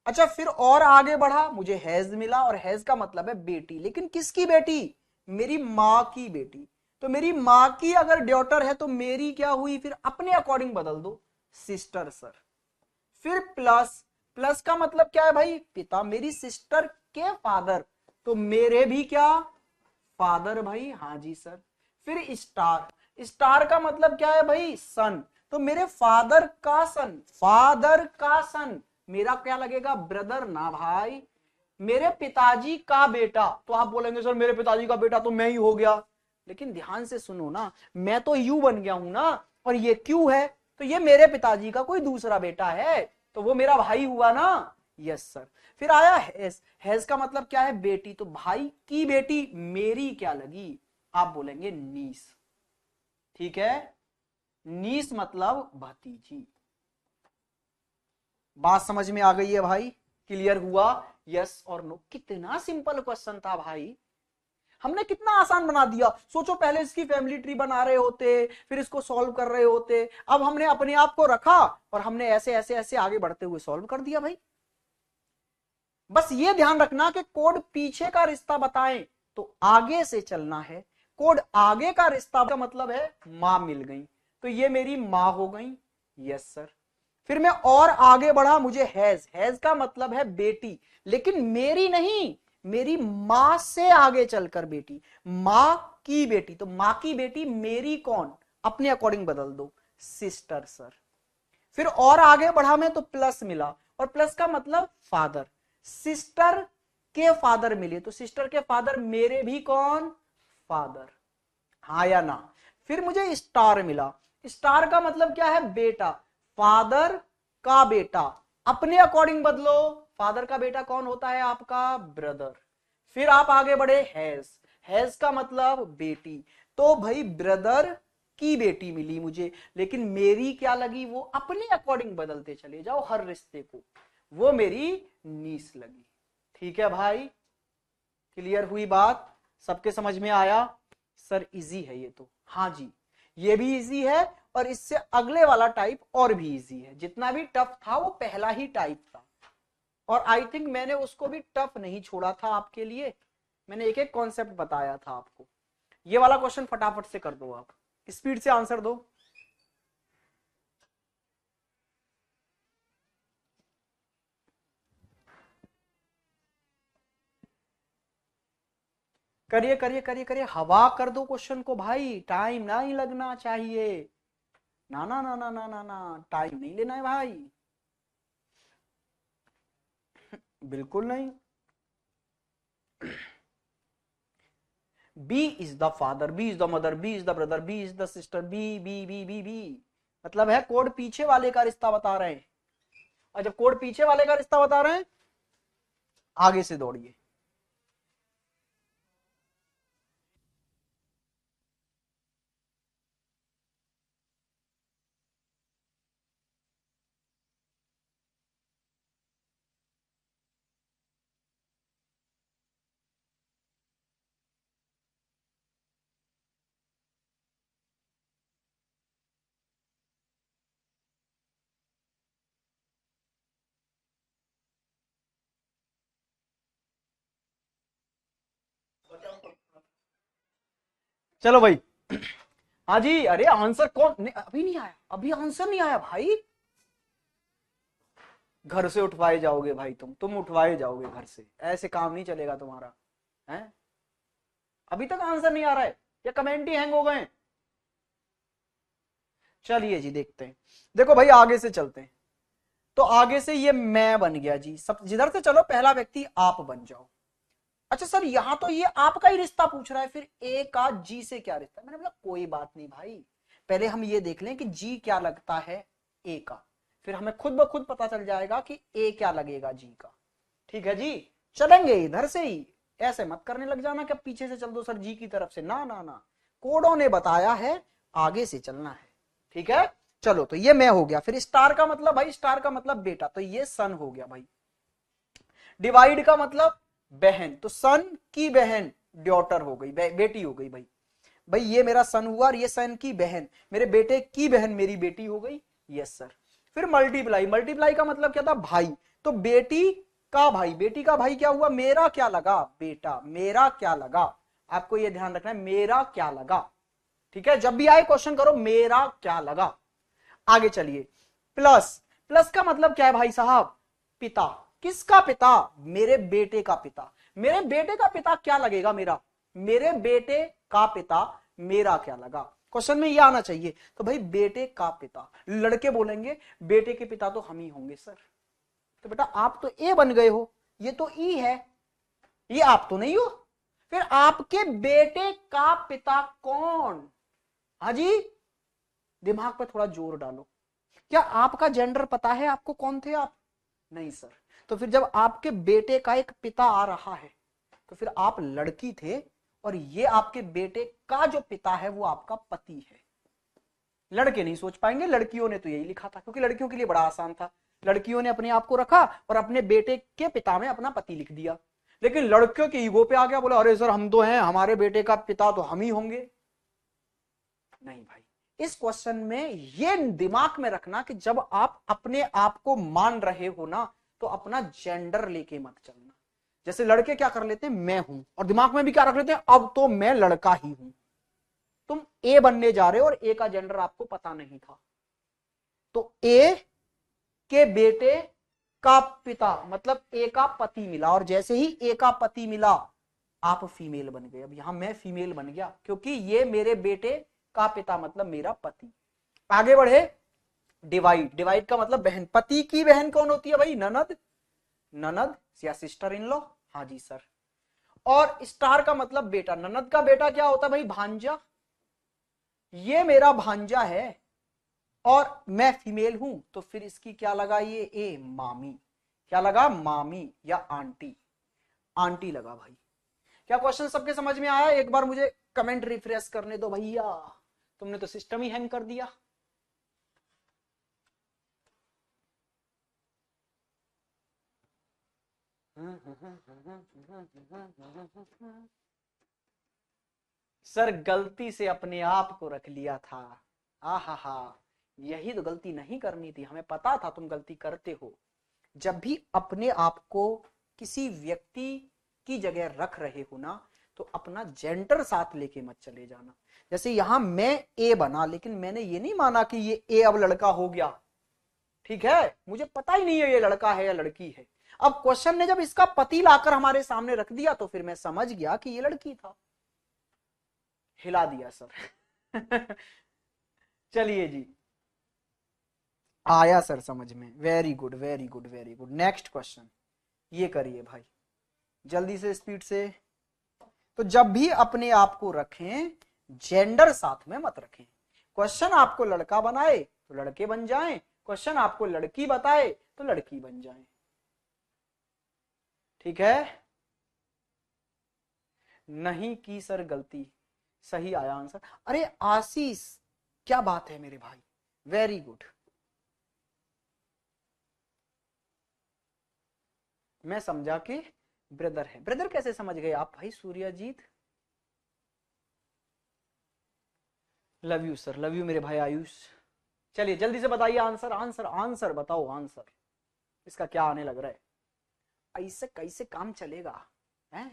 अच्छा, फिर और आगे बढ़ा, मुझे हैज मिला और हैज का मतलब है बेटी, लेकिन किसकी बेटी? मेरी माँ की बेटी। तो मेरी माँ की अगर डॉटर है तो मेरी क्या हुई? फिर अपने अकॉर्डिंग बदल दो, सिस्टर सर। फिर प्लस, प्लस का मतलब क्या है भाई? पिता। मेरी सिस्टर के फादर, तो मेरे भी क्या? फादर भाई। हाँ जी सर। फिर स्टार, स्टार का मतलब क्या है भाई? सन। तो मेरे फादर का सन, फादर का सन मेरा क्या लगेगा? ब्रदर ना भाई। मेरे पिताजी का बेटा, तो आप बोलेंगे सर मेरे पिताजी का बेटा तो मैं ही हो गया, लेकिन ध्यान से सुनो ना, मैं तो यू बन गया हूं ना, और ये क्यू है, तो ये मेरे पिताजी का कोई दूसरा बेटा है, तो वो मेरा भाई हुआ ना। Yes sir. फिर आया हैज, हैज का मतलब क्या है? बेटी। तो भाई की बेटी मेरी क्या लगी? आप बोलेंगे नीस। ठीक है, नीस मतलब भतीजी। बात समझ में आ गई है भाई? क्लियर हुआ? यस और नो। कितना सिंपल क्वेश्चन था भाई, हमने कितना आसान बना दिया। सोचो पहले इसकी फैमिली ट्री बना रहे होते, फिर इसको सॉल्व कर रहे होते, अब हमने अपने आप को रखा और हमने ऐसे ऐसे ऐसे आगे बढ़ते हुए सॉल्व कर दिया भाई। बस ये ध्यान रखना कि कोड पीछे का रिश्ता बताएं तो आगे से चलना है, कोड आगे का रिश्ता का मतलब है मां मिल गई, तो ये मेरी मां हो गई। Yes sir. फिर मैं और आगे बढ़ा, मुझे हैज, हैज का मतलब है बेटी, लेकिन मेरी नहीं, मेरी मां से आगे चलकर बेटी, मां की बेटी। तो मां की बेटी मेरी कौन? अपने अकॉर्डिंग बदल दो, सिस्टर सर। फिर और आगे बढ़ा मैं तो प्लस मिला, और प्लस का मतलब फादर, सिस्टर के फादर मिले, तो सिस्टर के फादर मेरे भी कौन? फादर। हाँ या ना? फिर मुझे स्टार मिला, स्टार का मतलब क्या है? बेटा, फादर का बेटा, अपने अकॉर्डिंग बदलो, फादर का बेटा कौन होता है? आपका ब्रदर। फिर आप आगे बढ़े हैज, हैज का मतलब बेटी, तो भाई ब्रदर की बेटी मिली मुझे, लेकिन मेरी क्या लगी? वो अपने अकॉर्डिंग बदलते चले जाओ हर रिश्ते को, वो मेरी नीस लगी। ठीक है भाई, क्लियर हुई बात? सबके समझ में आया? सर इजी है ये तो। हाँ जी, ये भी इजी है, और इससे अगले वाला टाइप और भी इजी है। जितना भी टफ था वो पहला ही टाइप था, और आई थिंक मैंने उसको भी टफ नहीं छोड़ा था आपके लिए, मैंने एक एक कॉन्सेप्ट बताया था आपको। ये वाला क्वेश्चन फटाफट से कर दो, आप स्पीड से आंसर दो। करिए करिए करिए करिए, हवा कर दो क्वेश्चन को भाई, टाइम नहीं लगना चाहिए। ना ना ना ना ना ना ना, टाइम नहीं लेना है भाई, बिल्कुल नहीं। B is the father, B is the mother, B is the brother, B is the sister, B B B B B, मतलब है कोड पीछे वाले का रिश्ता बता रहे हैं, और जब कोड पीछे वाले का रिश्ता बता रहे हैं आगे से दौड़िए। चलो भाई, हाँ जी। अरे आंसर कौन अभी नहीं आया? अभी आंसर नहीं आया भाई? घर से उठवाए जाओगे भाई, तुम उठवाए जाओगे घर से, ऐसे काम नहीं चलेगा तुम्हारा है। अभी तक आंसर नहीं आ रहा है या कमेंट ही हैंग हो गए? चलिए जी देखते हैं। देखो भाई आगे से चलते हैं, तो आगे से ये मैं बन गया जी, सब जिधर से चलो पहला व्यक्ति आप बन जाओ। अच्छा सर यहां तो ये आपका ही रिश्ता पूछ रहा है, फिर ए का जी से क्या रिश्ता? मैंने बोला कोई बात नहीं भाई, पहले हम ये देख लें कि जी क्या लगता है ए का, फिर हमें खुद ब खुद पता चल जाएगा कि ए क्या लगेगा जी का। ठीक है जी, चलेंगे इधर से ही, ऐसे मत करने लग जाना कि पीछे से चल दो सर जी की तरफ से, ना ना ना, कोडों ने बताया है आगे से चलना है। ठीक है, चलो तो ये मैं हो गया। फिर स्टार का मतलब भाई, स्टार का मतलब बेटा, तो ये सन हो गया भाई। डिवाइड का मतलब बहन, तो सन की बहन डॉटर हो गई, बेटी हो गई भाई। भाई ये मेरा सन हुआ और ये सन की बहन, मेरे बेटे की बहन मेरी बेटी हो गई। Yes sir. फिर मल्टीप्लाई, मल्टीप्लाई का मतलब क्या था, भाई, तो बेटी का भाई, बेटी का भाई क्या हुआ, मेरा क्या लगा बेटा, मेरा क्या लगा, आपको ये ध्यान रखना है, मेरा क्या लगा। ठीक है, जब भी आए क्वेश्चन करो मेरा क्या लगा। आगे चलिए, प्लस, प्लस का मतलब क्या है भाई साहब, पिता। किसका पिता, मेरे बेटे का पिता। मेरे बेटे का पिता क्या लगेगा मेरा, मेरे बेटे का पिता मेरा क्या लगा, क्वेश्चन में ये आना चाहिए। तो भाई बेटे का पिता, लड़के बोलेंगे बेटे के पिता तो हम ही होंगे सर। तो बेटा आप तो ए बन गए हो, ये तो ई है, ये आप तो नहीं हो। फिर आपके बेटे का पिता कौन, हाजी दिमाग पे थोड़ा जोर डालो। क्या आपका जेंडर पता है आपको, कौन थे आप, नहीं सर। तो फिर जब आपके बेटे का एक पिता आ रहा है तो फिर आप लड़की थे और ये आपके बेटे का जो पिता है वो आपका पति है। लड़के नहीं सोच पाएंगे, लड़कियों ने तो यही लिखा था क्योंकि लड़कियों के लिए बड़ा आसान था। लड़कियों ने अपने आप को रखा और अपने बेटे के पिता में अपना पति लिख दिया। लेकिन लड़कियों के ईगो पे आ गया, बोला अरे सर हम तो हैं, हमारे बेटे का पिता तो हम ही होंगे। नहीं भाई, इस क्वेश्चन में ये दिमाग में रखना कि जब आप अपने आप को मान रहे हो ना तो अपना जेंडर लेके मत चलना। जैसे लड़के क्या कर लेते हैं, मैं हूं, और दिमाग में भी क्या रख लेते हैं, अब तो मैं लड़का ही हूं। तुम ए बनने जा रहे हो और ए का जेंडर आपको पता नहीं था, तो ए के बेटे का पिता मतलब ए का पति मिला, और जैसे ही ए का पति मिला आप फीमेल बन गए। अब यहां मैं फीमेल बन गया क्योंकि ये मेरे बेटे का पिता मतलब मेरा पति। आगे बढ़े, डिवाइड, डिवाइड का मतलब बहन। पति की बहन कौन होती है भाई, ननद, ननद या सिस्टर इन लॉ, हाँ जी सर। और स्टार का मतलब बेटा, ननद का बेटा क्या होता है भाई, भांजा। ये मेरा भांजा है और मैं फीमेल हूं तो फिर इसकी क्या लगा, ये ए मामी, क्या लगा, मामी या आंटी, आंटी लगा भाई। क्या क्वेश्चन सबके समझ में आया, एक बार मुझे कमेंट रिफ्रेश करने दो भैया, तुमने तो सिस्टम ही हैंग कर दिया। सर गलती से अपने आप को रख लिया था, आहा, यही तो गलती नहीं करनी थी, हमें पता था तुम गलती करते हो। जब भी अपने आप को किसी व्यक्ति की जगह रख रहे हो ना तो अपना जेंडर साथ लेके मत चले जाना। जैसे यहां मैं ए बना, लेकिन मैंने ये नहीं माना कि ये ए अब लड़का हो गया, ठीक है, मुझे पता ही नहीं है ये लड़का है या लड़की है। अब क्वेश्चन ने जब इसका पति लाकर हमारे सामने रख दिया तो फिर मैं समझ गया कि ये लड़की था, हिला दिया सर। चलिए जी, आया सर समझ में, very good very good very good. Next question ये करिए भाई जल्दी से, स्पीड से। तो जब भी अपने आप को रखें जेंडर साथ में मत रखें। क्वेश्चन आपको लड़का बनाए तो लड़के बन जाएं, क्वेश्चन आपको लड़की बताए तो लड़की बन जाएं। ठीक है, नहीं की सर गलती, सही आया आंसर। अरे आशीष क्या बात है मेरे भाई, वेरी गुड। मैं समझा कि ब्रदर है, ब्रदर कैसे समझ गए आप भाई, Suryajit, love you sir, love you मेरे भाई आयुष। चलिए जल्दी से बताइए आंसर, आंसर आंसर बताओ आंसर, इसका क्या आने लग रहा है, ऐसे कैसे काम चलेगा है।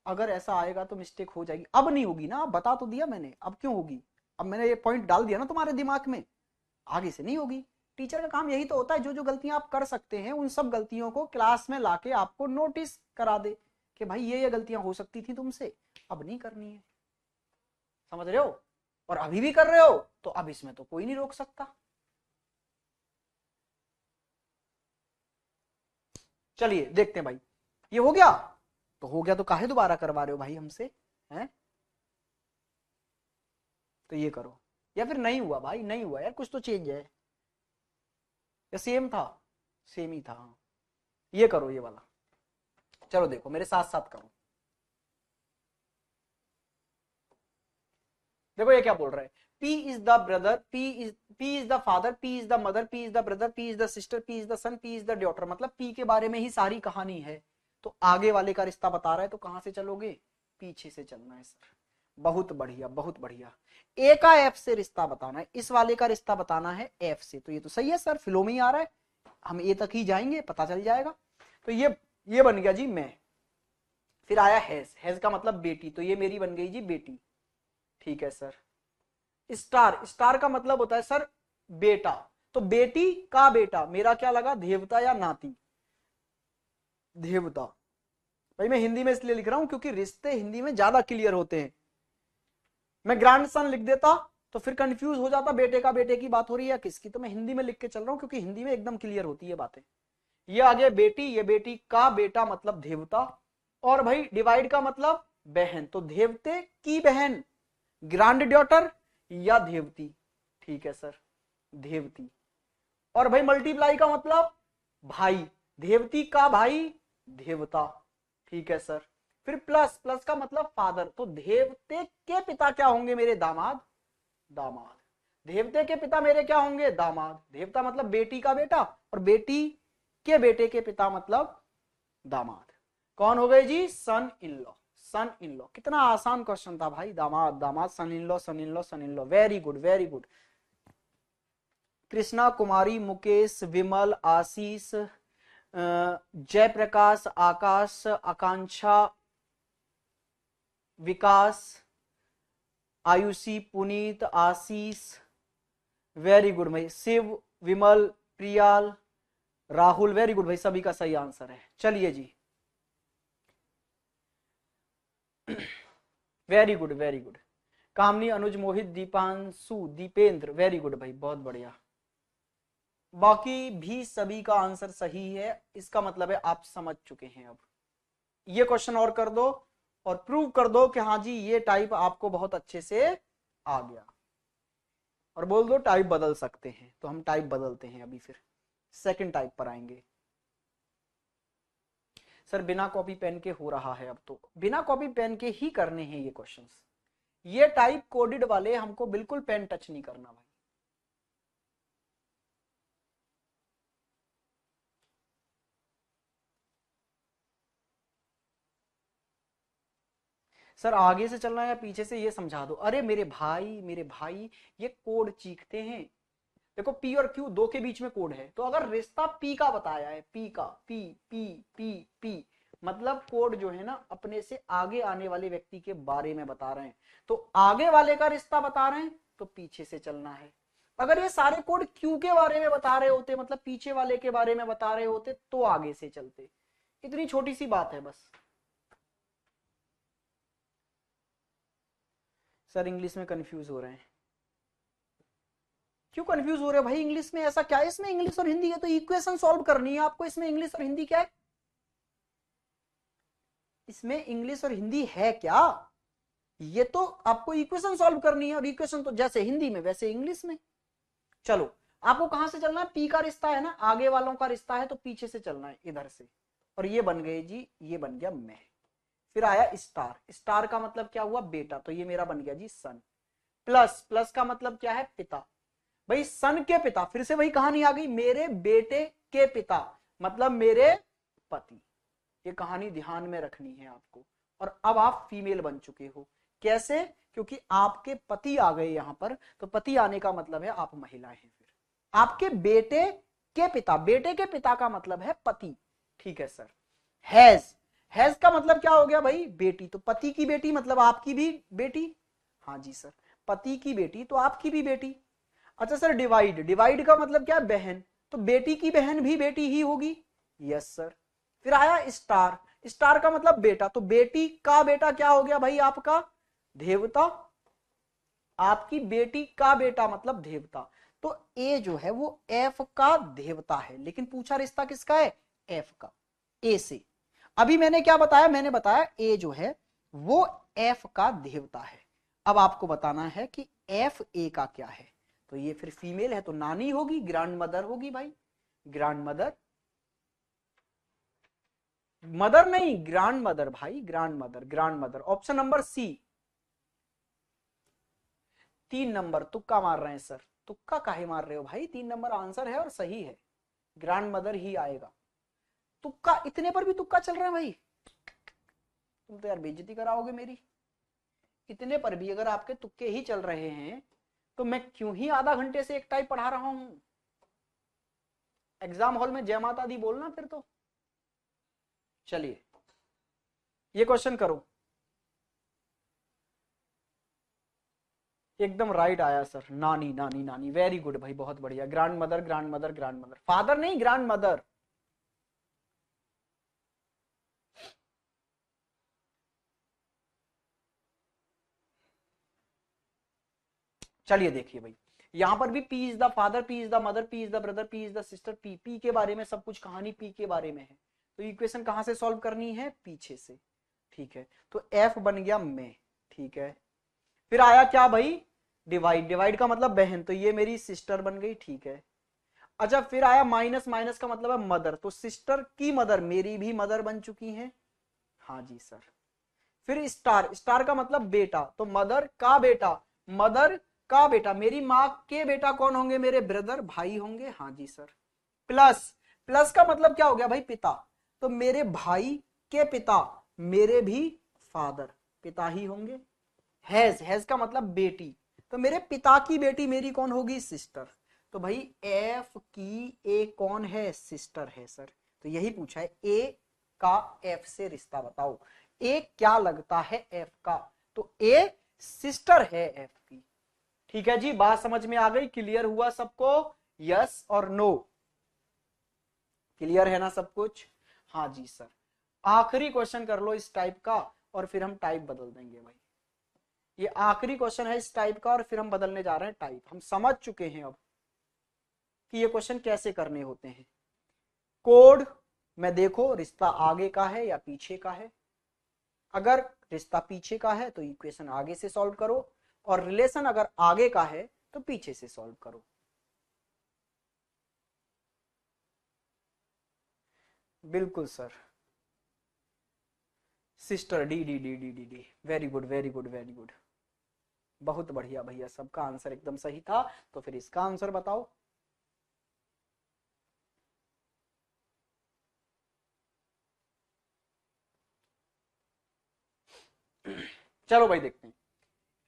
अगर ऐसा आएगा तो मिस्टेक हो जाएगी, अब नहीं होगी ना, अब बता तो दिया मैंने, अब क्यों होगी, अब मैंने ये पॉइंट डाल दिया ना तुम्हारे दिमाग में, आगे से नहीं होगी। टीचर का काम यही तो होता है, जो जो गलतियां आप कर सकते हैं उन सब गलतियों को क्लास में लाके आपको नोटिस करा दे कि भाई ये गलतियां हो सकती थी तुमसे, अब नहीं करनी है, समझ रहे हो। और अभी भी कर रहे हो तो अब इसमें तो कोई नहीं रोक सकता। चलिए देखते हैं भाई, ये हो गया, तो हो गया तो काहे दोबारा करवा रहे हो भाई हमसे, हैं। तो ये करो, या फिर नहीं हुआ भाई, नहीं हुआ यार, कुछ तो चेंज है या सेम था, सेम ही था। ये करो ये वाला, चलो देखो मेरे साथ साथ करो। देखो ये क्या बोल रहा है, P is the brother, P is the father, P is the mother, P is the brother, P is the sister, P is the son, P is the daughter, मतलब P के बारे में ही सारी कहानी है। तो आगे वाले का रिश्ता बता रहा है, तो कहां से चलोगे, पीछे से चलना है सर। बहुत बढ़िया बहुत बढ़िया। ए का एफ से रिश्ता बताना है, इस वाले का रिश्ता बताना है एफ से, तो ये तो सही है सर, फ्लो में ही आ रहा है, हम ए तक ही जाएंगे, पता चल जाएगा। तो ये बन गया जी मैं। फिर आया हैज, हैज का मतलब बेटी, तो ये मेरी बन गई जी बेटी, ठीक है सर। स्टार, स्टार का मतलब होता है सर बेटा, तो बेटी का बेटा, मेरा क्या लगा, देवता या नाती, देवता। भाई मैं हिंदी में इसलिए लिख रहा हूं क्योंकि रिश्ते हिंदी में ज्यादा क्लियर होते हैं। मैं ग्रैंडसन लिख देता तो फिर कंफ्यूज हो जाता, बेटे का बेटे की बात हो रही है किसकी, तो मैं हिंदी में लिख के चल रहा हूं क्योंकि हिंदी में एकदम क्लियर होती है बातें। ये आगे बेटी, ये बेटी का बेटा मतलब देवता, और भाई डिवाइड का मतलब बहन, तो देवते की बहन ग्रैंड डॉटर या देवती, ठीक है सर देवती। और भाई मल्टीप्लाई का मतलब भाई, देवती का भाई देवता, ठीक है सर। फिर प्लस, प्लस का मतलब फादर, तो देवते के पिता क्या होंगे, मेरे दामाद, दामाद। देवते के पिता मेरे क्या होंगे, दामाद। देवता मतलब बेटी का बेटा, और बेटी के बेटे के पिता मतलब दामाद। कौन हो गए जी, सन in law, son in law. कितना आसान क्वेश्चन था भाई, दामाद दामाद, son in law son in law son in law, very good very good. Krishna Kumari, Mukesh, Vimal, Ashish, Jayprakash, Akash, Akanksha, Vikas, Ayushi, Puneet, Ashish, very good भाई। शिव, विमल, प्रियाल, राहुल, वेरी गुड भाई, सभी का सही आंसर है। चलिए जी very good very good. Kamini, Anuj, Mohit, Deepanshu, Dipendra, very good भाई, बहुत बढ़िया। बाकी भी सभी का आंसर सही है, इसका मतलब है आप समझ चुके हैं। अब ये क्वेश्चन और कर दो और प्रूव कर दो कि हाँ जी ये टाइप आपको बहुत अच्छे से आ गया, और बोल दो टाइप बदल सकते हैं। तो हम टाइप बदलते हैं, अभी फिर सेकंड टाइप पर आएंगे। सर बिना कॉपी पेन के हो रहा है, अब तो बिना कॉपी पेन के ही करने हैं ये क्वेश्चंस। ये टाइप कोडेड वाले हमको बिल्कुल पेन टच नहीं करना भाई। सर आगे से चलना है या पीछे से, ये समझा दो। अरे मेरे भाई मेरे भाई, ये कोड चीखते हैं। देखो पी और क्यू दो के बीच में कोड है, तो अगर रिश्ता पी का बताया है, पी का, पी पी पी पी, मतलब कोड जो है ना अपने से आगे आने वाले व्यक्ति के बारे में बता रहे हैं, तो आगे वाले का रिश्ता बता रहे हैं तो पीछे से चलना है। अगर ये सारे कोड क्यू के बारे में बता रहे होते, मतलब पीछे वाले के बारे में बता रहे होते, तो आगे से चलते। इतनी छोटी सी बात है बस। सर इंग्लिश में कंफ्यूज हो रहे हैं। क्यों कंफ्यूज हो रहे हो भाई, इंग्लिश में ऐसा क्या है, इसमें इंग्लिश और हिंदी है तो इक्वेशन सॉल्व करनी है आपको, इसमें इंग्लिश और हिंदी क्या है, इसमें इंग्लिश और हिंदी है क्या, ये तो आपको इक्वेशन सॉल्व करनी है, और इक्वेशन तो जैसे हिंदी में वैसे इंग्लिश में। चलो आपको कहां से चलना है, पी का रिश्ता है ना, आगे वालों का रिश्ता है, तो पीछे से चलना है इधर से, और ये बन गए जी, ये बन गया मैं। फिर आया स्टार, स्टार का मतलब क्या हुआ, बेटा, तो ये मेरा बन गया जी सन। प्लस, प्लस का मतलब क्या है, पिता। भाई सन के पिता, फिर से वही कहानी आ गई, मेरे बेटे के पिता मतलब मेरे पति। ये कहानी ध्यान में रखनी है आपको। और अब आप फीमेल बन चुके हो, कैसे, क्योंकि आपके पति आ गए यहां पर, तो पति आने का मतलब है आप महिला हैं। फिर आपके बेटे के पिता, बेटे के पिता का मतलब है पति, ठीक है सर। हैज, हैज का मतलब क्या हो गया भाई, बेटी, तो पति की बेटी मतलब आपकी भी बेटी, हाँ जी सर, पति की बेटी तो आपकी भी बेटी। अच्छा सर डिवाइड, डिवाइड का मतलब क्या, बहन, तो बेटी की बहन भी बेटी ही होगी, यस सर। फिर आया स्टार, स्टार का मतलब बेटा, तो बेटी का बेटा क्या हो गया भाई आपका, देवता, आपकी बेटी का बेटा मतलब देवता। तो ए जो है वो एफ का देवता है, लेकिन पूछा रिश्ता किसका है, एफ का, ए से। अभी मैंने क्या बताया, मैंने बताया ए जो है वो एफ का देवता है। अब आपको बताना है कि एफ ए का क्या है, तो ये फिर फीमेल है तो नानी होगी, ग्रैंड मदर होगी भाई, ग्रैंड मदर, मदर नहीं ग्रैंड मदर भाई, grandmother, grandmother. Option number C. 3 number तुक्का मार रहे हैं सर, तुक्का काहे मार रहे हो भाई, 3 नंबर आंसर है और सही है, ग्रैंड मदर ही आएगा। तुक्का, इतने पर भी तुक्का चल रहा है भाई, तुम तो यार बेइज्जती कराओगे मेरी। इतने पर भी अगर आपके तुक्के ही चल रहे हैं तो मैं क्यों ही आधा घंटे से एक टाइप पढ़ा रहा हूं। एग्जाम हॉल में जय माता दी बोलना फिर तो। चलिए ये क्वेश्चन करो, एकदम राइट आया सर, नानी नानी नानी, वेरी गुड भाई, बहुत बढ़िया। Grand mother, grandmother, grand mother, father नहीं ग्रैंड मदर। चलिए देखिए भाई, यहां पर भी P is the father, P is the mother, P is the brother, P is the sister, P P के बारे में सब कुछ, कहानी पी के बारे में है, तो इक्वेशन कहां से सॉल्व करनी है, पीछे से, ठीक है। तो एफ बन गया में, ठीक है। फिर आया क्या भाई, डिवाइड, डिवाइड का मतलब बहन, तो ये मेरी सिस्टर बन गई, ठीक है। अच्छा फिर आया माइनस, माइनस का मतलब है मदर, तो सिस्टर की मदर मेरी भी मदर बन चुकी है, हाँ जी सर। फिर स्टार, स्टार का मतलब बेटा, तो मदर का बेटा, मदर का बेटा, मेरी माँ के बेटा कौन होंगे, मेरे ब्रदर, भाई होंगे, हाँ जी सर। प्लस, प्लस का मतलब क्या हो गया भाई, पिता, तो मेरे भाई के पिता मेरे भी फादर, पिता ही होंगे। हैज, हैज का मतलब बेटी, तो मेरे पिता की बेटी मेरी कौन होगी, सिस्टर। तो भाई एफ की ए कौन है, सिस्टर है सर। तो यही पूछा है, ए का एफ से रिश्ता बताओ, ए क्या लगता है एफ का, तो ए सिस्टर है एफ की। ठीक है जी, बात समझ में आ गई, क्लियर हुआ सबको, यस और नो, क्लियर है ना सब कुछ, हाँ जी सर। आखिरी क्वेश्चन कर लो इस टाइप का और फिर हम टाइप बदल देंगे भाई, ये आखिरी क्वेश्चन है इस टाइप का और फिर हम बदलने जा रहे हैं टाइप। हम समझ चुके हैं अब कि ये क्वेश्चन कैसे करने होते हैं। कोड में देखो रिश्ता आगे का है या पीछे का है, अगर रिश्ता पीछे का है तो इक्वेशन आगे से सॉल्व करो, और रिलेशन अगर आगे का है तो पीछे से सॉल्व करो। बिल्कुल sir, sister, D D D D D D, very good very good very good, बहुत बढ़िया भैया, सबका आंसर एकदम सही था। तो फिर इसका आंसर बताओ। चलो भाई देखते हैं,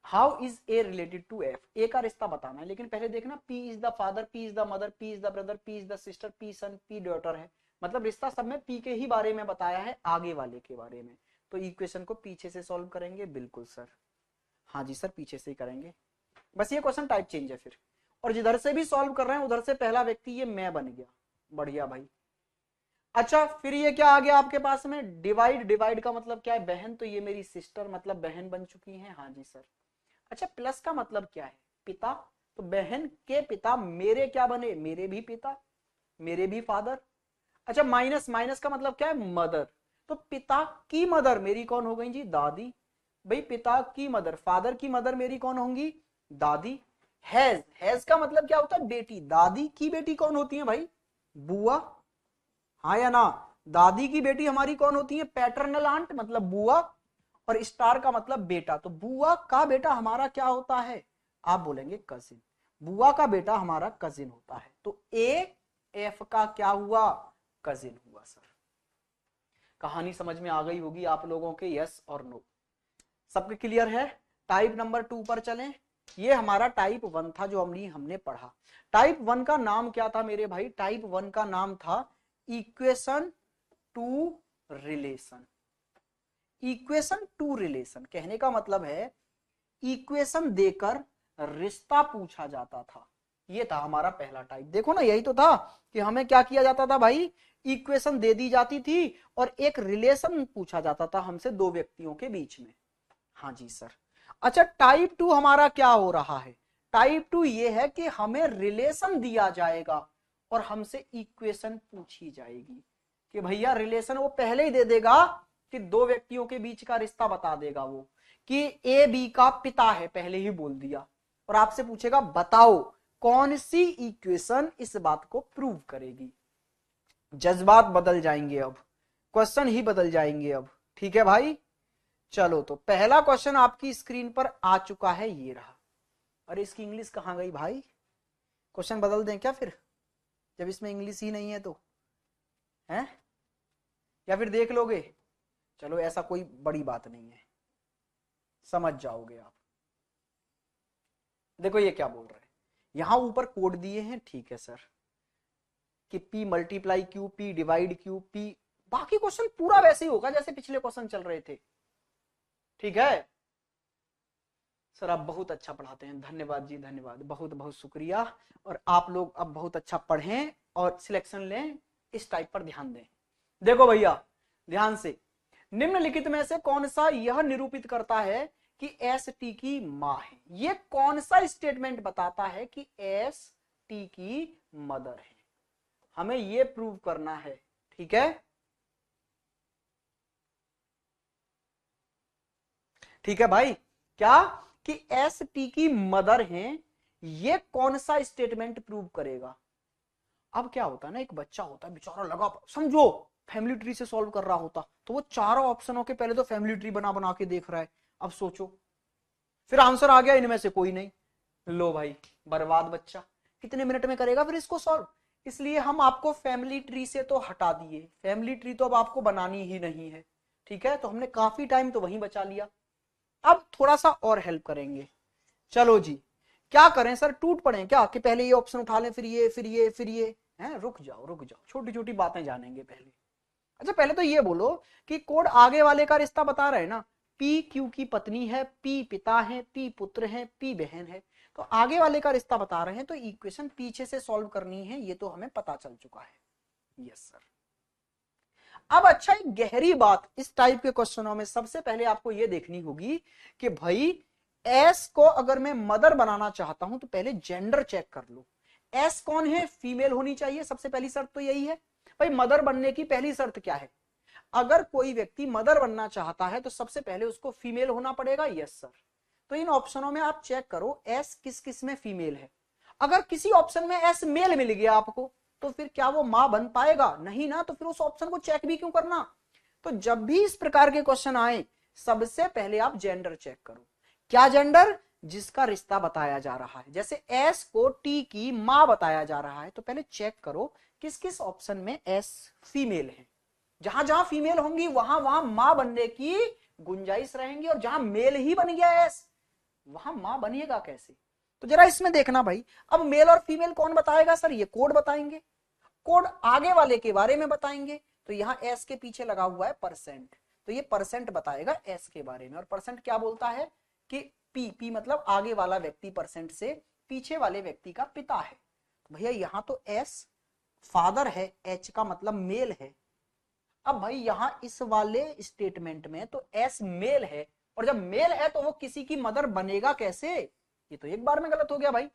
how is A related to F, A का रिश्ता बताना है, लेकिन पहले देखना P is the father, P is the mother, P is the brother, P is the sister, P son, P daughter है, मतलब रिश्ता सब में पी के ही बारे में बताया है, आगे वाले के बारे में। तो इक्वेशन को पीछे से सॉल्व करेंगे, बिल्कुल सर, हाँ जी सर, पीछे से ही करेंगे, बस ये क्वेश्चन टाइप चेंज है फिर। और जिधर से भी सॉल्व कर रहे हैं उधर से पहला व्यक्ति ये मैं बन गया, बढ़िया भाई। अच्छा फिर ये क्या आ गया आपके पास में, डिवाइड, डिवाइड का मतलब क्या है, बहन, तो ये मेरी सिस्टर मतलब बहन बन चुकी है, हाँ जी सर। अच्छा प्लस का मतलब क्या है, पिता, तो बहन के पिता मेरे क्या बने, मेरे भी पिता, मेरे भी फादर। अच्छा माइनस, माइनस का मतलब क्या है, मदर, तो पिता की मदर मेरी कौन हो गई जी, दादी, भाई पिता की मदर, फादर की मदर मेरी कौन होंगी, दादी। हैज, हैज का मतलब क्या होता है, बेटी, दादी की बेटी कौन होती है भाई, बुआ, हाँ या ना, दादी की बेटी हमारी कौन होती है, पैटर्नल आंट मतलब बुआ, और स्टार का मतलब बेटा, तो बुआ का बेटा हमारा क्या होता है, आप बोलेंगे कजिन, बुआ का बेटा हमारा कजिन होता है, तो ए एफ का क्या हुआ, कजिन हुआ सर। कहानी समझ में आ गई होगी आप लोगों के, यस और नो, सबके क्लियर है। टाइप नंबर 2 पर चलें, ये हमारा टाइप 1 था जो हमने पढ़ा। टाइप 1 का नाम क्या था मेरे भाई, टाइप 1 का नाम था equation two relation. Equation two relation कहने का मतलब है इक्वेशन देकर रिश्ता पूछा जाता था, ये था हमारा पहला टाइप। देखो ना यही तो था कि हमें क्या किया जाता था भाई, इक्वेशन दे दी जाती थी और एक रिलेशन पूछा जाता था हमसे दो व्यक्तियों के बीच में, हाँ जी सर। अच्छा टाइप 2 हमारा क्या हो रहा है, टाइप 2 ये है कि हमें रिलेशन दिया जाएगा और हमसे इक्वेशन पूछी जाएगी, कि भैया रिलेशन वो पहले ही दे देगा कि दो व्यक्तियों के बीच का रिश्ता बता देगा वो, कि ए बी का पिता है, पहले ही बोल दिया, और आपसे पूछेगा बताओ कौन सी इक्वेशन इस बात को प्रूव करेगी। जज्बात बदल जाएंगे, अब क्वेश्चन ही बदल जाएंगे अब। ठीक है भाई, चलो तो पहला क्वेश्चन आपकी स्क्रीन पर आ चुका है, ये रहा। अरे इसकी इंग्लिश कहां गई भाई, क्वेश्चन बदल दें क्या फिर, जब इसमें इंग्लिश ही नहीं है तो, हैं या फिर देख लोगे? चलो ऐसा कोई बड़ी बात नहीं है, समझ जाओगे आप। देखो ये क्या बोल रहे हैं, यहां ऊपर कोड दिए हैं, ठीक है सर, कि P multiply Q, P divide Q, P, बाकी क्वेश्चन पूरा वैसे ही होगा जैसे पिछले क्वेश्चन चल रहे थे। ठीक है सर, आप बहुत अच्छा पढ़ाते हैं, धन्यवाद जी, धन्यवाद, बहुत बहुत शुक्रिया। और आप लोग अब बहुत अच्छा पढ़ें और सिलेक्शन लें, इस टाइप पर ध्यान दें। देखो भैया ध्यान से, निम्नलिखित में से कौन सा यह निरूपित करता है कि एस टी की मां है? ये कौन सा स्टेटमेंट बताता है कि एस टी की मदर है? हमें ये प्रूव करना है। ठीक है, ठीक है भाई, क्या कि एस टी की मदर है, ये कौन सा स्टेटमेंट प्रूव करेगा? अब क्या होता है ना, एक बच्चा होता है बेचारा लगा, समझो फैमिली ट्री से सॉल्व कर रहा होता, तो वो चारों ऑप्शनों के पहले तो फैमिली ट्री बना बना के देख रहा है। अब सोचो, फिर आंसर आ गया इनमें से कोई नहीं, लो भाई बर्बाद बच्चा, कितने मिनट में करेगा फिर इसको सॉल्व? इसलिए हम आपको फैमिली ट्री से तो हटा दिए, फैमिली ट्री तो अब आपको बनानी ही नहीं है। ठीक है, तो हमने काफी टाइम तो वहीं बचा लिया। अब थोड़ा सा और हेल्प करेंगे। चलो जी, क्या करें सर, टूट पड़े क्या कि पहले ये ऑप्शन उठा लें फिर ये फिर ये फिर ये? हैं, रुक जाओ रुक जाओ, छोटी छोटी बातें जानेंगे पहले। अच्छा पहले तो ये बोलो कि कोड आगे वाले का रिश्ता बता रहे हैं ना, पी क्यू की पत्नी है, पी पिता है, पी पुत्र है, पी बहन है, तो आगे वाले का रिश्ता बता रहे हैं, तो इक्वेशन पीछे से सॉल्व करनी है, ये तो हमें पता चल चुका है। Yes sir. अब अच्छा, एक गहरी बात इस टाइप के क्वेश्चनों में सबसे पहले आपको यह देखनी होगी कि भाई एस को अगर मैं मदर बनाना चाहता हूं तो पहले जेंडर चेक कर लो। एस कौन है? फीमेल होनी चाहिए, सबसे पहली शर्त तो यही है। भाई मदर बनने की पहली शर्त क्या है? अगर कोई व्यक्ति मदर बनना चाहता है तो सबसे पहले उसको फीमेल होना पड़ेगा। Yes sir. तो इन ऑप्शनों में आप चेक करो एस किस किस में फीमेल है। अगर किसी ऑप्शन में एस मेल मिल गया आपको, तो फिर क्या वो मां बन पाएगा? नहीं ना, तो फिर उस ऑप्शन को चेक भी क्यों करना? तो जब भी इस प्रकार के क्वेश्चन आए, सबसे पहले आप जेंडर चेक करो। क्या जेंडर? जिसका रिश्ता बताया जा रहा है, जैसे एस को टी की मां बताया जा रहा है, तो पहले चेक करो किस किस ऑप्शन में एस फीमेल है। जहां जहां फीमेल होंगी वहां वहां मां बनने की गुंजाइश रहेंगी, और जहां मेल ही बन गया एस, वहां मां बनेगा कैसे? तो जरा इसमें देखना भाई। अब मेल और फीमेल कौन बताएगा सर? ये कोड बताएंगे, कोड आगे वाले के बारे में बताएंगे। तो यहाँ एस के पीछे लगा हुआ है परसेंट, तो ये परसेंट बताएगा एस के बारे में। और परसेंट क्या बोलता है कि पी, पी मतलब आगे वाला व्यक्ति परसेंट से पीछे वाले व्यक्ति का पिता है। तो भैया यहाँ तो एस फादर है, एच का मतलब मेल है। अब भाई यहां इस वाले स्टेटमेंट में तो एस मेल है, और जब मेल है तो वो किसी की मदर बनेगा कैसे? ये तो एक बार में गलत हो गया भाई।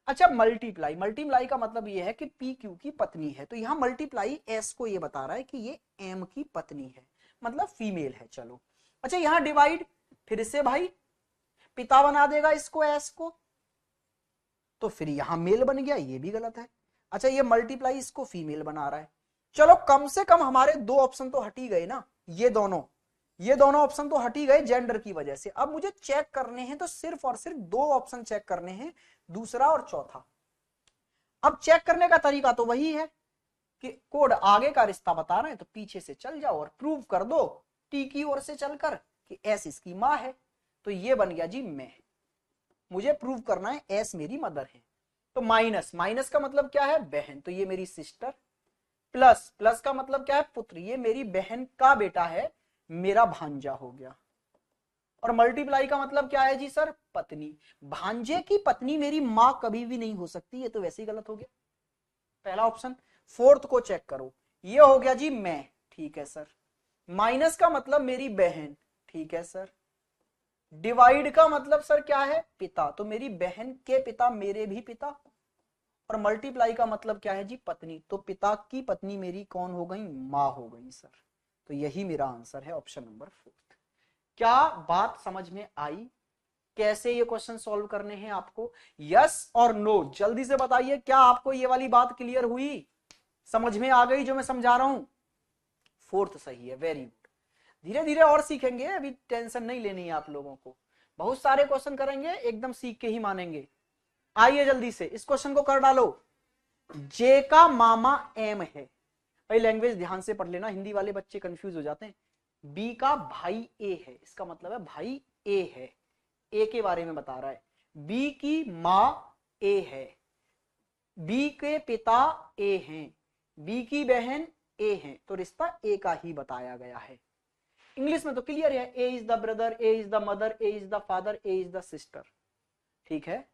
अच्छा मल्टीप्लाई, मल्टीप्लाई का मतलब ये है कि पी क्यू की पत्नी है, तो यहां मल्टीप्लाई एस को ये बता रहा है कि ये एम की पत्नी है, मतलब फीमेल है। चलो अच्छा, यहां डिवाइड, फिर से भाई पिता बना देगा इसको एस को, तो फिर यहां मेल बन गया, ये भी गलत है। अच्छा ये मल्टीप्लाई इसको फीमेल बना रहा है। चलो कम से कम हमारे दो ऑप्शन तो हट ही गए ना, ये दोनों ऑप्शन तो हट ही गए जेंडर की वजह से। अब मुझे चेक करने हैं तो सिर्फ और सिर्फ दो ऑप्शन चेक करने हैं, दूसरा और चौथा। अब चेक करने का तरीका तो वही है कि कोड आगे का रिश्ता बता रहे हैं तो पीछे से चल जाओ और प्रूव कर दो टी की ओर से चलकर कि एस इसकी मां है। तो ये बन गया जी मैं, मुझे प्रूव करना है एस मेरी मदर है। तो माइनस, माइनस का मतलब क्या है? बहन, तो ये मेरी सिस्टर। प्लस, प्लस का मतलब क्या है? पुत्र, ये मेरी बहन का बेटा है, मेरा भांजा हो गया। और मल्टीप्लाई का मतलब क्या है जी सर? पत्नी। भांजे की पत्नी मेरी मां कभी भी नहीं हो सकती, ये तो वैसे ही गलत हो गया पहला ऑप्शन। फोर्थ को चेक करो, ये हो गया जी मैं, ठीक है सर। माइनस का मतलब मेरी बहन, ठीक है सर। डिवाइड का मतलब सर क्या है? पिता, तो मेरी बहन के पिता मेरे भी पिता। और मल्टीप्लाई का मतलब क्या है जी? पत्नी, तो पिता की पत्नी मेरी कौन हो गई? मां हो गई सर। तो यही मेरा आंसर है, ऑप्शन नंबर 4। क्या बात समझ में आई? कैसे ये क्वेश्चन सॉल्व करने हैं आपको, यस और नो, जल्दी से बताइए। क्या आपको ये वाली बात क्लियर हुई, समझ में आ गई जो मैं समझा रहा हूं? फोर्थ सही है, वेरी गुड। धीरे धीरे और सीखेंगे, अभी टेंशन नहीं लेनी है आप लोगों को, बहुत सारे क्वेश्चन करेंगे, एकदम सीख के ही मानेंगे। आइए जल्दी से इस क्वेश्चन को कर डालो। जे का मामा एम है, भाई लैंग्वेज ध्यान से पढ़ लेना, हिंदी वाले बच्चे कंफ्यूज हो जाते हैं। बी का भाई ए है, इसका मतलब है भाई ए है, ए के बारे में बता रहा है। बी की माँ ए है, बी के पिता ए हैं, बी की बहन ए है, तो रिश्ता ए का ही बताया गया है। इंग्लिश में तो क्लियर है, A is the brother, A is the mother, A is the father, A is the sister, ठीक है।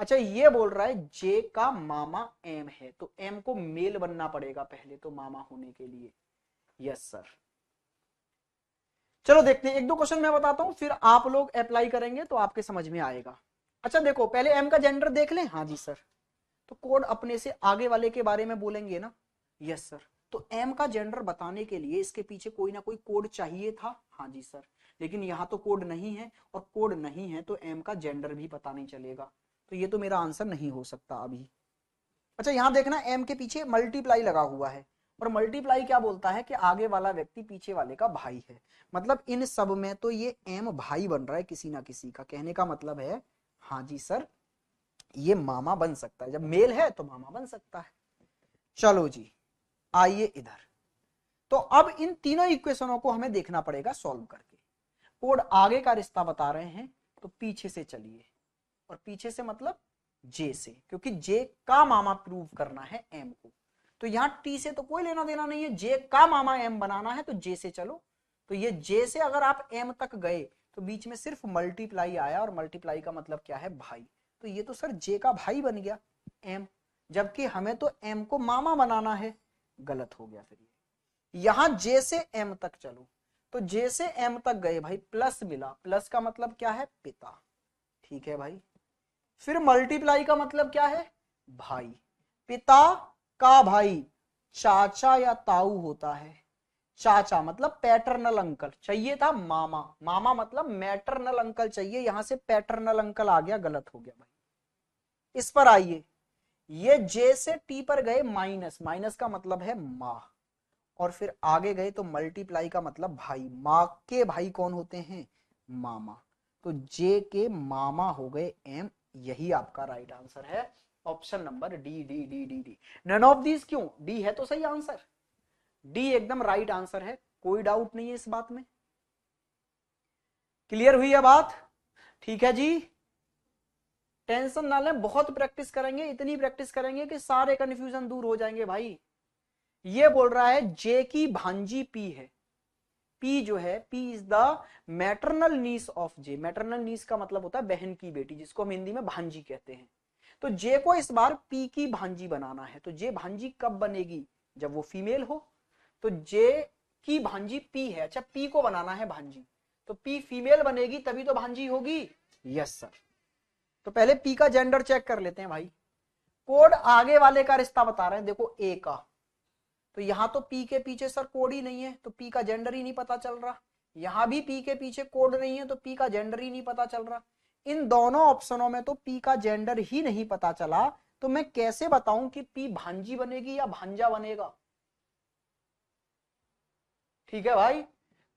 अच्छा ये बोल रहा है जे का मामा एम है, तो एम को मेल बनना पड़ेगा पहले तो मामा होने के लिए। Yes sir. चलो देखते हैं, एक दो क्वेश्चन मैं बताता हूं, फिर आप लोग अप्लाई करेंगे तो आपके समझ में आएगा। अच्छा देखो, पहले एम का जेंडर देख लें। हाँ जी सर। तो कोड अपने से आगे वाले के बारे में बोलेंगे ना। Yes sir. तो एम का जेंडर बताने के लिए इसके पीछे कोई ना कोई कोड चाहिए था। हाँ जी सर। लेकिन यहाँ तो कोड नहीं है, और कोड नहीं है तो एम का जेंडर भी पता नहीं चलेगा, तो ये तो मेरा आंसर नहीं हो सकता अभी। अच्छा यहाँ देखना, एम के पीछे मल्टीप्लाई लगा हुआ है, और मल्टीप्लाई क्या बोलता है कि आगे वाला व्यक्ति पीछे वाले का भाई है, मतलब इन सब में तो ये एम भाई बन रहा है किसी ना किसी का। कहने का मतलब है हाँ जी सर, ये मामा बन सकता है, जब मेल है तो मामा बन सकता है। चलो जी आइए इधर। तो अब इन तीनों इक्वेशनों को हमें देखना पड़ेगा सॉल्व करके। कोड आगे का रिश्ता बता रहे हैं तो पीछे से चलिए, और पीछे से मतलब जे से, क्योंकि जे का मामा प्रूव करना है एम को। तो यहां टी से तो कोई लेना देना नहीं है, जे का मामा एम बनाना है तो जे से चलो। तो ये जे से अगर आप एम तक गए तो बीच में सिर्फ मल्टीप्लाई आया, और मल्टीप्लाई का मतलब क्या है, भाई। तो ये तो सर जे का भाई बन गया एम, जबकि हमें तो एम को मामा बनाना है। गलत हो गया। फिर यहां जे से एम तक चलो, तो जे से एम तक गए भाई, प्लस मिला, प्लस का मतलब क्या है, पिता, ठीक है भाई। फिर मल्टीप्लाई का मतलब क्या है, भाई, पिता का भाई चाचा या ताऊ होता है। चाचा मतलब पैटर्नल अंकल, चाहिए था मामा, मामा मतलब मैटरनल अंकल चाहिए, यहां से पैटर्नल अंकल आ गया, गलत हो गया भाई। इस पर आइए, ये जे से टी पर गए माइनस, माइनस का मतलब है माँ, और फिर आगे गए तो मल्टीप्लाई का मतलब भाई, माँ के भाई कौन होते हैं, मामा। तो जे के मामा हो गए एम, यही आपका राइट आंसर है, option number D D D D D. None of these क्यों, डी है तो सही आंसर, डी एकदम राइट आंसर है, कोई डाउट नहीं है इस बात में। क्लियर हुई है बात, ठीक है जी। टेंशन ना लें, बहुत प्रैक्टिस करेंगे, इतनी प्रैक्टिस करेंगे कि सारे कंफ्यूजन दूर हो जाएंगे भाई। ये बोल रहा है जे की भांजी पी है, पी जो है, P is the maternal niece of J. Maternal niece का मतलब होता है बहन की बेटी, जिसको हम हिंदी में भांजी कहते हैं। तो जे को इस बार पी की भांजी बनाना है, तो जे भांजी कब बनेगी, जब वो फीमेल हो। तो जे की भांजी पी है, अच्छा पी को बनाना है भांजी, तो पी फीमेल बनेगी तभी तो भांजी होगी। Yes sir. तो पहले पी का जेंडर चेक कर लेते हैं भाई। कोड आगे वाले का रिश्ता बता रहे हैं, देखो ए का, तो यहां तो पी के पीछे सर कोड ही नहीं है, तो पी का जेंडर ही नहीं पता चल रहा। यहां भी पी के पीछे कोड नहीं है, तो पी का जेंडर ही नहीं पता चल रहा। इन दोनों ऑप्शनों में तो पी का जेंडर ही नहीं पता चला, तो मैं कैसे बताऊं कि पी भांजी बनेगी या भांजा बनेगा। ठीक है भाई।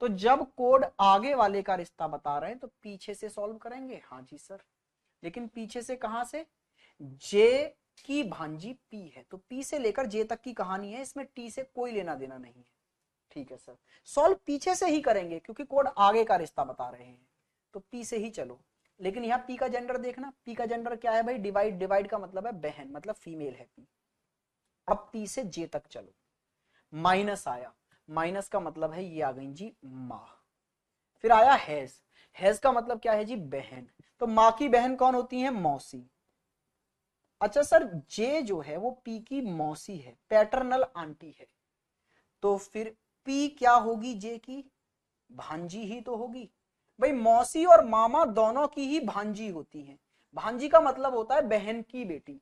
तो जब कोड आगे वाले का रिश्ता बता रहे हैं तो पीछे से सॉल्व करेंगे। हाँ जी सर। लेकिन पीछे से कहां से, जे की भांजी पी है, तो पी से लेकर जे तक की कहानी है, इसमें टी से कोई लेना देना नहीं है। ठीक है सर। सॉल्व पीछे से ही करेंगे क्योंकि कोड आगे का रिश्ता बता रहे हैं, तो पी से ही चलो। लेकिन यहाँ पी का जेंडर देखना, पी का जेंडर क्या है भाई, डिवाइड, डिवाइड का मतलब है बहन, मतलब फीमेल है पी। अब पी से जे तक चलो, माइनस आया, माइनस का मतलब है ये आ गई जी माँ। फिर आया हैज, हैज का मतलब क्या है जी, बहन। तो माँ की बहन कौन होती है, मौसी। अच्छा सर, जे जो है वो पी की मौसी है, पैटर्नल आंटी है, तो फिर पी क्या होगी, जे की भांजी ही तो होगी भाई। मौसी और मामा दोनों की ही भांजी होती हैं, भांजी का मतलब होता है बहन की बेटी।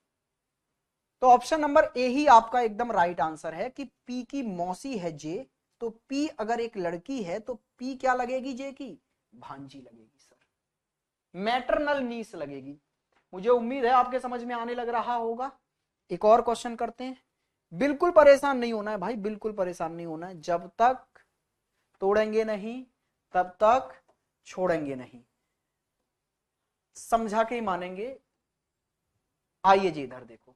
तो ऑप्शन नंबर ए ही आपका एकदम राइट आंसर है कि पी की मौसी है जे, तो पी अगर एक लड़की है तो पी क्या लगेगी, जे की भांजी लगेगी सर। मैटरनल नीस लगेगी। मुझे उम्मीद है आपके समझ में आने लग रहा होगा। एक और क्वेश्चन करते हैं। बिल्कुल परेशान नहीं होना है भाई, बिल्कुल परेशान नहीं होना है। जब तक तोड़ेंगे नहीं तब तक छोड़ेंगे नहीं, समझा के ही मानेंगे। आइए जी इधर देखो,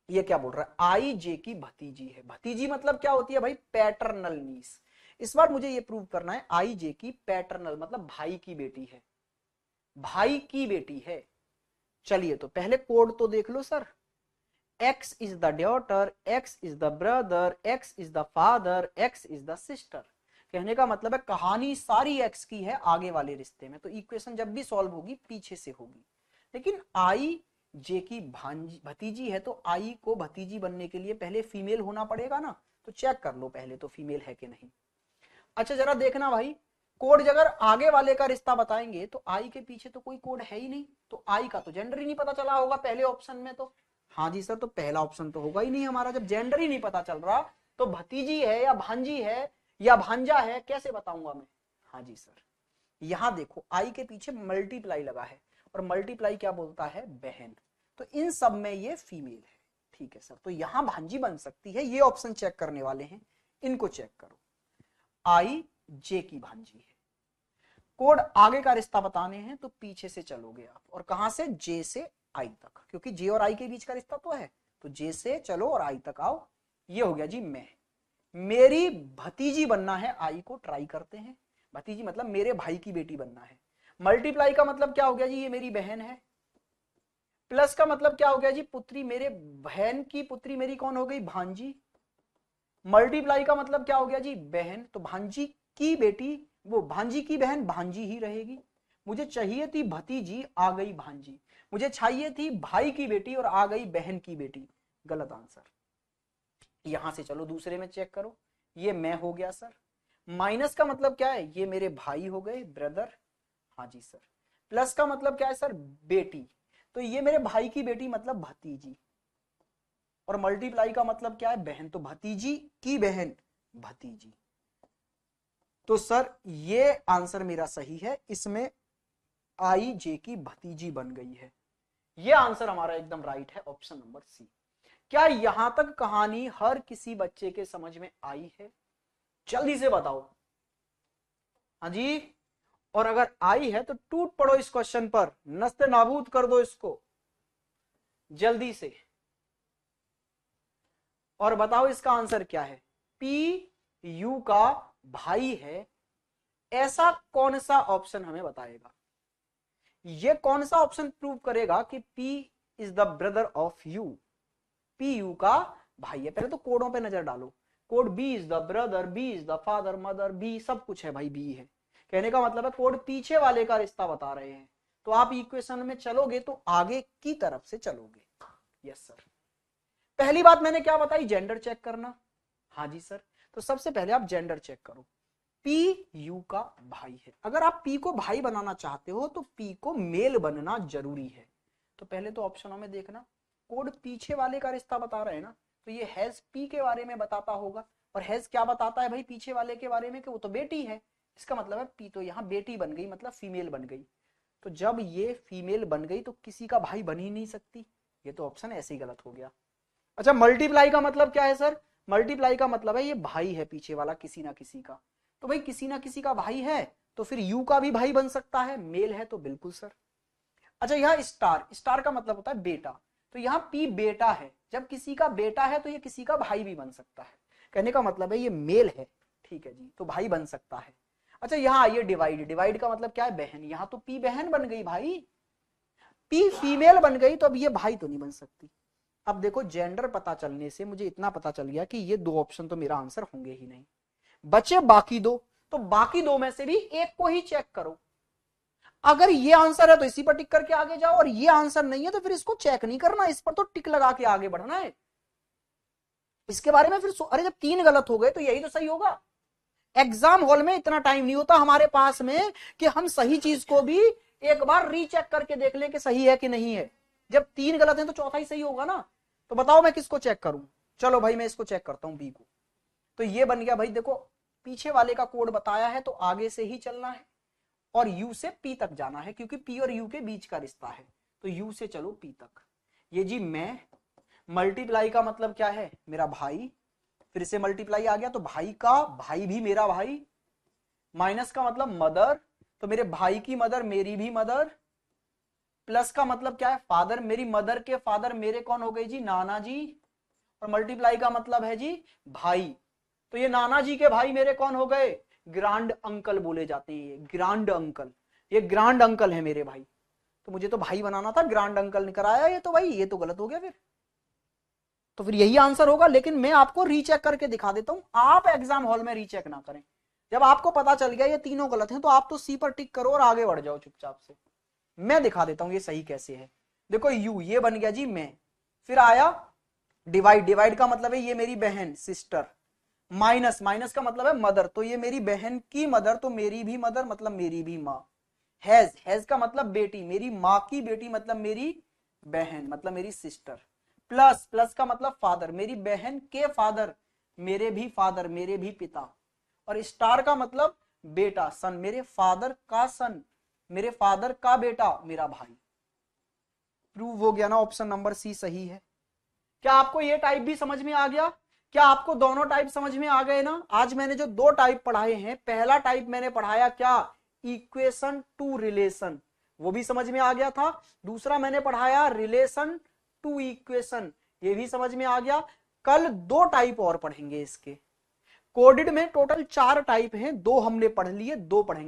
ये क्या बोल रहा है, आई जे की भतीजी है। भतीजी मतलब क्या होती है भाई, पैटर्नल नीस। इस बार मुझे ये प्रूव करना है आई जे की पैटर्नल मतलब भाई की बेटी है, भाई की बेटी है। चलिए तो पहले कोड तो देख लो sir. X is the daughter, X is the brother, X is the father, X is the sister। कहने का मतलब है कहानी सारी X की है आगे वाले रिश्ते में, तो इक्वेशन जब भी सॉल्व होगी पीछे से होगी। लेकिन आई जे की भतीजी है, तो आई को भतीजी बनने के लिए पहले फीमेल होना पड़ेगा ना, तो चेक कर लो पहले तो फीमेल है कि नहीं। अच्छा जरा देखना भाई, कोड अगर आगे वाले का रिश्ता बताएंगे तो आई के पीछे तो कोई कोड है ही नहीं, तो आई का तो जेंडर ही नहीं पता चला होगा पहले ऑप्शन में। तो हाँ जी सर, तो पहला ऑप्शन तो होगा ही नहीं हमारा, जब जेंडर ही नहीं पता चल रहा तो भतीजी है या भांजी है या भांजा है कैसे बताऊंगा मैं। हाँ जी सर, यहां देखो आई के पीछे मल्टीप्लाई लगा है, और मल्टीप्लाई क्या बोलता है, बहन। तो इन सब में ये फीमेल है, ठीक है सर। तो यहां भांजी बन सकती है, ये ऑप्शन चेक करने वाले हैं, इनको चेक करो। आई जे की भांजी है। कोड आगे का रिश्ता बताने हैं तो पीछे से चलोगे आप, और कहां से, जे से आई तक, क्योंकि जे और आई के बीच का रिश्ता तो है, तो जे से चलो और आई तक आओ। ये हो गया जी मैं, मेरी भतीजी बनना है आई को, ट्राई करते हैं। भतीजी मतलब मेरे भाई की बेटी बनना है। मल्टीप्लाई का मतलब क्या हो गया जी, ये मेरी बहन है। प्लस का मतलब क्या हो गया जी, पुत्री, मेरे बहन की पुत्री मेरी कौन हो गई, भांजी। मल्टीप्लाई का मतलब क्या हो गया जी, बहन, तो भांजी की बेटी, वो भांजी की बहन भांजी ही रहेगी। मुझे चाहिए थी भतीजी, आ गई भांजी। मुझे चाहिए थी भाई की बेटी और आ गई बहन की बेटी। गलत आंसर। यहां से चलो दूसरे में चेक करो, ये मैं हो गया सर। माइनस का मतलब क्या है, ये मेरे भाई हो गए, ब्रदर। हाँ जी सर। प्लस का मतलब क्या है सर, बेटी, तो ये मेरे भाई की बेटी मतलब भतीजी। और मल्टीप्लाई का मतलब क्या है, बहन, तो भतीजी की बहन भतीजी। तो सर ये आंसर मेरा सही है, इसमें आई जे की भतीजी बन गई है। ये आंसर हमारा एकदम राइट है, ऑप्शन नंबर सी। क्या यहां तक कहानी हर किसी बच्चे के समझ में आई है, जल्दी से बताओ। हाँ जी, और अगर आई है तो टूट पड़ो इस क्वेश्चन पर, नस्ते नाबूद कर दो इसको जल्दी से, और बताओ इसका आंसर क्या है। पी यू का भाई है, ऐसा कौन सा ऑप्शन हमें बताएगा, ये कौन सा ऑप्शन प्रूव करेगा कि P is the brother of U, P U का भाई है। पहले तो कोडों पे नजर डालो, code B is the brother, B is the father, mother, B सब कुछ है भाई, बी है। कहने का मतलब है कोड पीछे वाले का रिश्ता बता रहे हैं, तो आप इक्वेशन में चलोगे तो आगे की तरफ से चलोगे। Yes sir. पहली बात मैंने क्या बताई, जेंडर चेक करना। हाँ जी सर, तो सबसे पहले आप जेंडर चेक करो। पी यू का भाई है, अगर आप पी को भाई बनाना चाहते हो तो पी को मेल बनना जरूरी है। तो पहले तो ऑप्शनों में देखना, कोड पीछे वाले का रिश्ता बता रहे हैं ना, तो ये हैज पी के बारे में बताता होगा। और हैज क्या बताता है भाई पीछे वाले के बारे में, कि वो तो बेटी है। इसका मतलब है पी तो यहाँ बेटी बन गई, मतलब फीमेल बन गई। तो जब ये फीमेल बन गई तो किसी का भाई बन ही नहीं सकती, ये तो ऑप्शन ऐसे ही गलत हो गया। अच्छा मल्टीप्लाई का मतलब क्या है सर, मल्टीप्लाई का मतलब है ये भाई है पीछे वाला किसी ना किसी का, तो भाई किसी ना किसी का भाई है, तो फिर यू का भी भाई बन सकता है, मेल है तो बिल्कुल सर। अच्छा यहाँ स्टार, स्टार का मतलब होता है बेटा, तो यहाँ पी बेटा है, जब किसी का बेटा है तो ये किसी का भाई भी बन सकता है। कहने का मतलब है ये मेल है, ठीक है जी, तो भाई बन सकता है। अच्छा यहाँ आइए डिवाइड, डिवाइड का मतलब क्या है, बहन, यहाँ तो पी बहन बन गई भाई, पी फीमेल बन गई, तो अब ये भाई तो नहीं बन सकती। अब देखो जेंडर पता चलने से मुझे इतना पता चल गया कि ये दो ऑप्शन तो मेरा आंसर होंगे ही नहीं, बचे बाकी दो, तो बाकी दो में से भी एक को ही चेक करो। अगर ये आंसर है तो इसी पर टिक करके आगे जाओ, और ये आंसर नहीं है तो फिर इसको चेक नहीं करना, इस पर तो टिक लगा के आगे बढ़ना है। इसके बारे में फिर अरे जब तीन गलत हो गए तो यही तो सही होगा। एग्जाम हॉल में इतना टाइम नहीं होता हमारे पास में कि हम सही चीज को भी एक बार रीचेक करके देख लें कि सही है कि नहीं है। जब तीन गलत है तो चौथा ही सही होगा ना। तो बताओ मैं किसको चेक करूं, चलो भाई मैं इसको चेक करता हूं, बी को। तो ये बन गया भाई, देखो पीछे वाले का कोड बताया है तो आगे से ही चलना है, और यू से पी तक जाना है, क्योंकि पी और यू के बीच का रिश्ता है, तो यू से चलो पी तक। ये जी मैं, मल्टीप्लाई का मतलब क्या है, मेरा भाई, फिर से मल्टीप्लाई आ गया तो भाई का भाई भी मेरा भाई, माइनस का मतलब मदर, तो मेरे भाई की मदर मेरी भी मदर, प्लस का मतलब क्या है फादर, मेरी मदर के फादर मेरे कौन हो गए जी, नाना जी, और मल्टीप्लाई का मतलब है जी भाई, तो ये नाना जी के भाई मेरे कौन हो गए, ग्रांड अंकल बोले जाते हैं, ग्रांड अंकल, ये ग्रांड अंकल है मेरे भाई, तो मुझे तो भाई बनाना था, ग्रांड अंकल ने कराया, ये तो भाई ये तो गलत हो गया फिर, तो फिर यही आंसर होगा। लेकिन मैं आपको रीचेक करके दिखा देता हूं, आप एग्जाम हॉल में रीचेक ना करें। जब आपको पता चल गया ये तीनों गलत हैं, तो आप तो सी पर टिक करो और आगे बढ़ जाओ चुपचाप से। मैं दिखा देता हूं ये सही कैसे है। देखो यू, ये बन गया जी मैं, फिर आया डिवाइड, डिवाइड का मतलब है ये मेरी बहन सिस्टर, माइनस, माइनस का मतलब है मदर, तो ये मेरी बहन की मदर, तो मेरी भी मदर मतलब मेरी भी माँ, हैज, हैज का मतलब बेटी, मेरी माँ की बेटी मतलब मेरी बहन मतलब मेरी सिस्टर, प्लस, प्लस का मतलब फादर, मेरी बहन के फादर मेरे भी फादर, मेरे भी पिता, और स्टार का मतलब बेटा, सन, मेरे फादर का सन, मेरे फादर का बेटा मेरा भाई। प्रूव हो गया ना, ऑप्शन नंबर सी सही है। क्या आपको ये टाइप भी समझ में आ गया? क्या आपको दोनों टाइप समझ में आ गए ना? आज मैंने जो दो टाइप पढ़ाए हैं, पहला टाइप मैंने पढ़ाया क्या, इक्वेशन टू रिलेशन, वो भी समझ में आ गया था। दूसरा मैंने पढ़ाया रिलेशन टू इक्वेशन, ये भी समझ में आ गया। कल दो टाइप और पढ़ेंगे इसके। कोडिड में टोटल 4 टाइप हैं, 2 हमने पढ़ लिए, 2 पढ़ेंगे।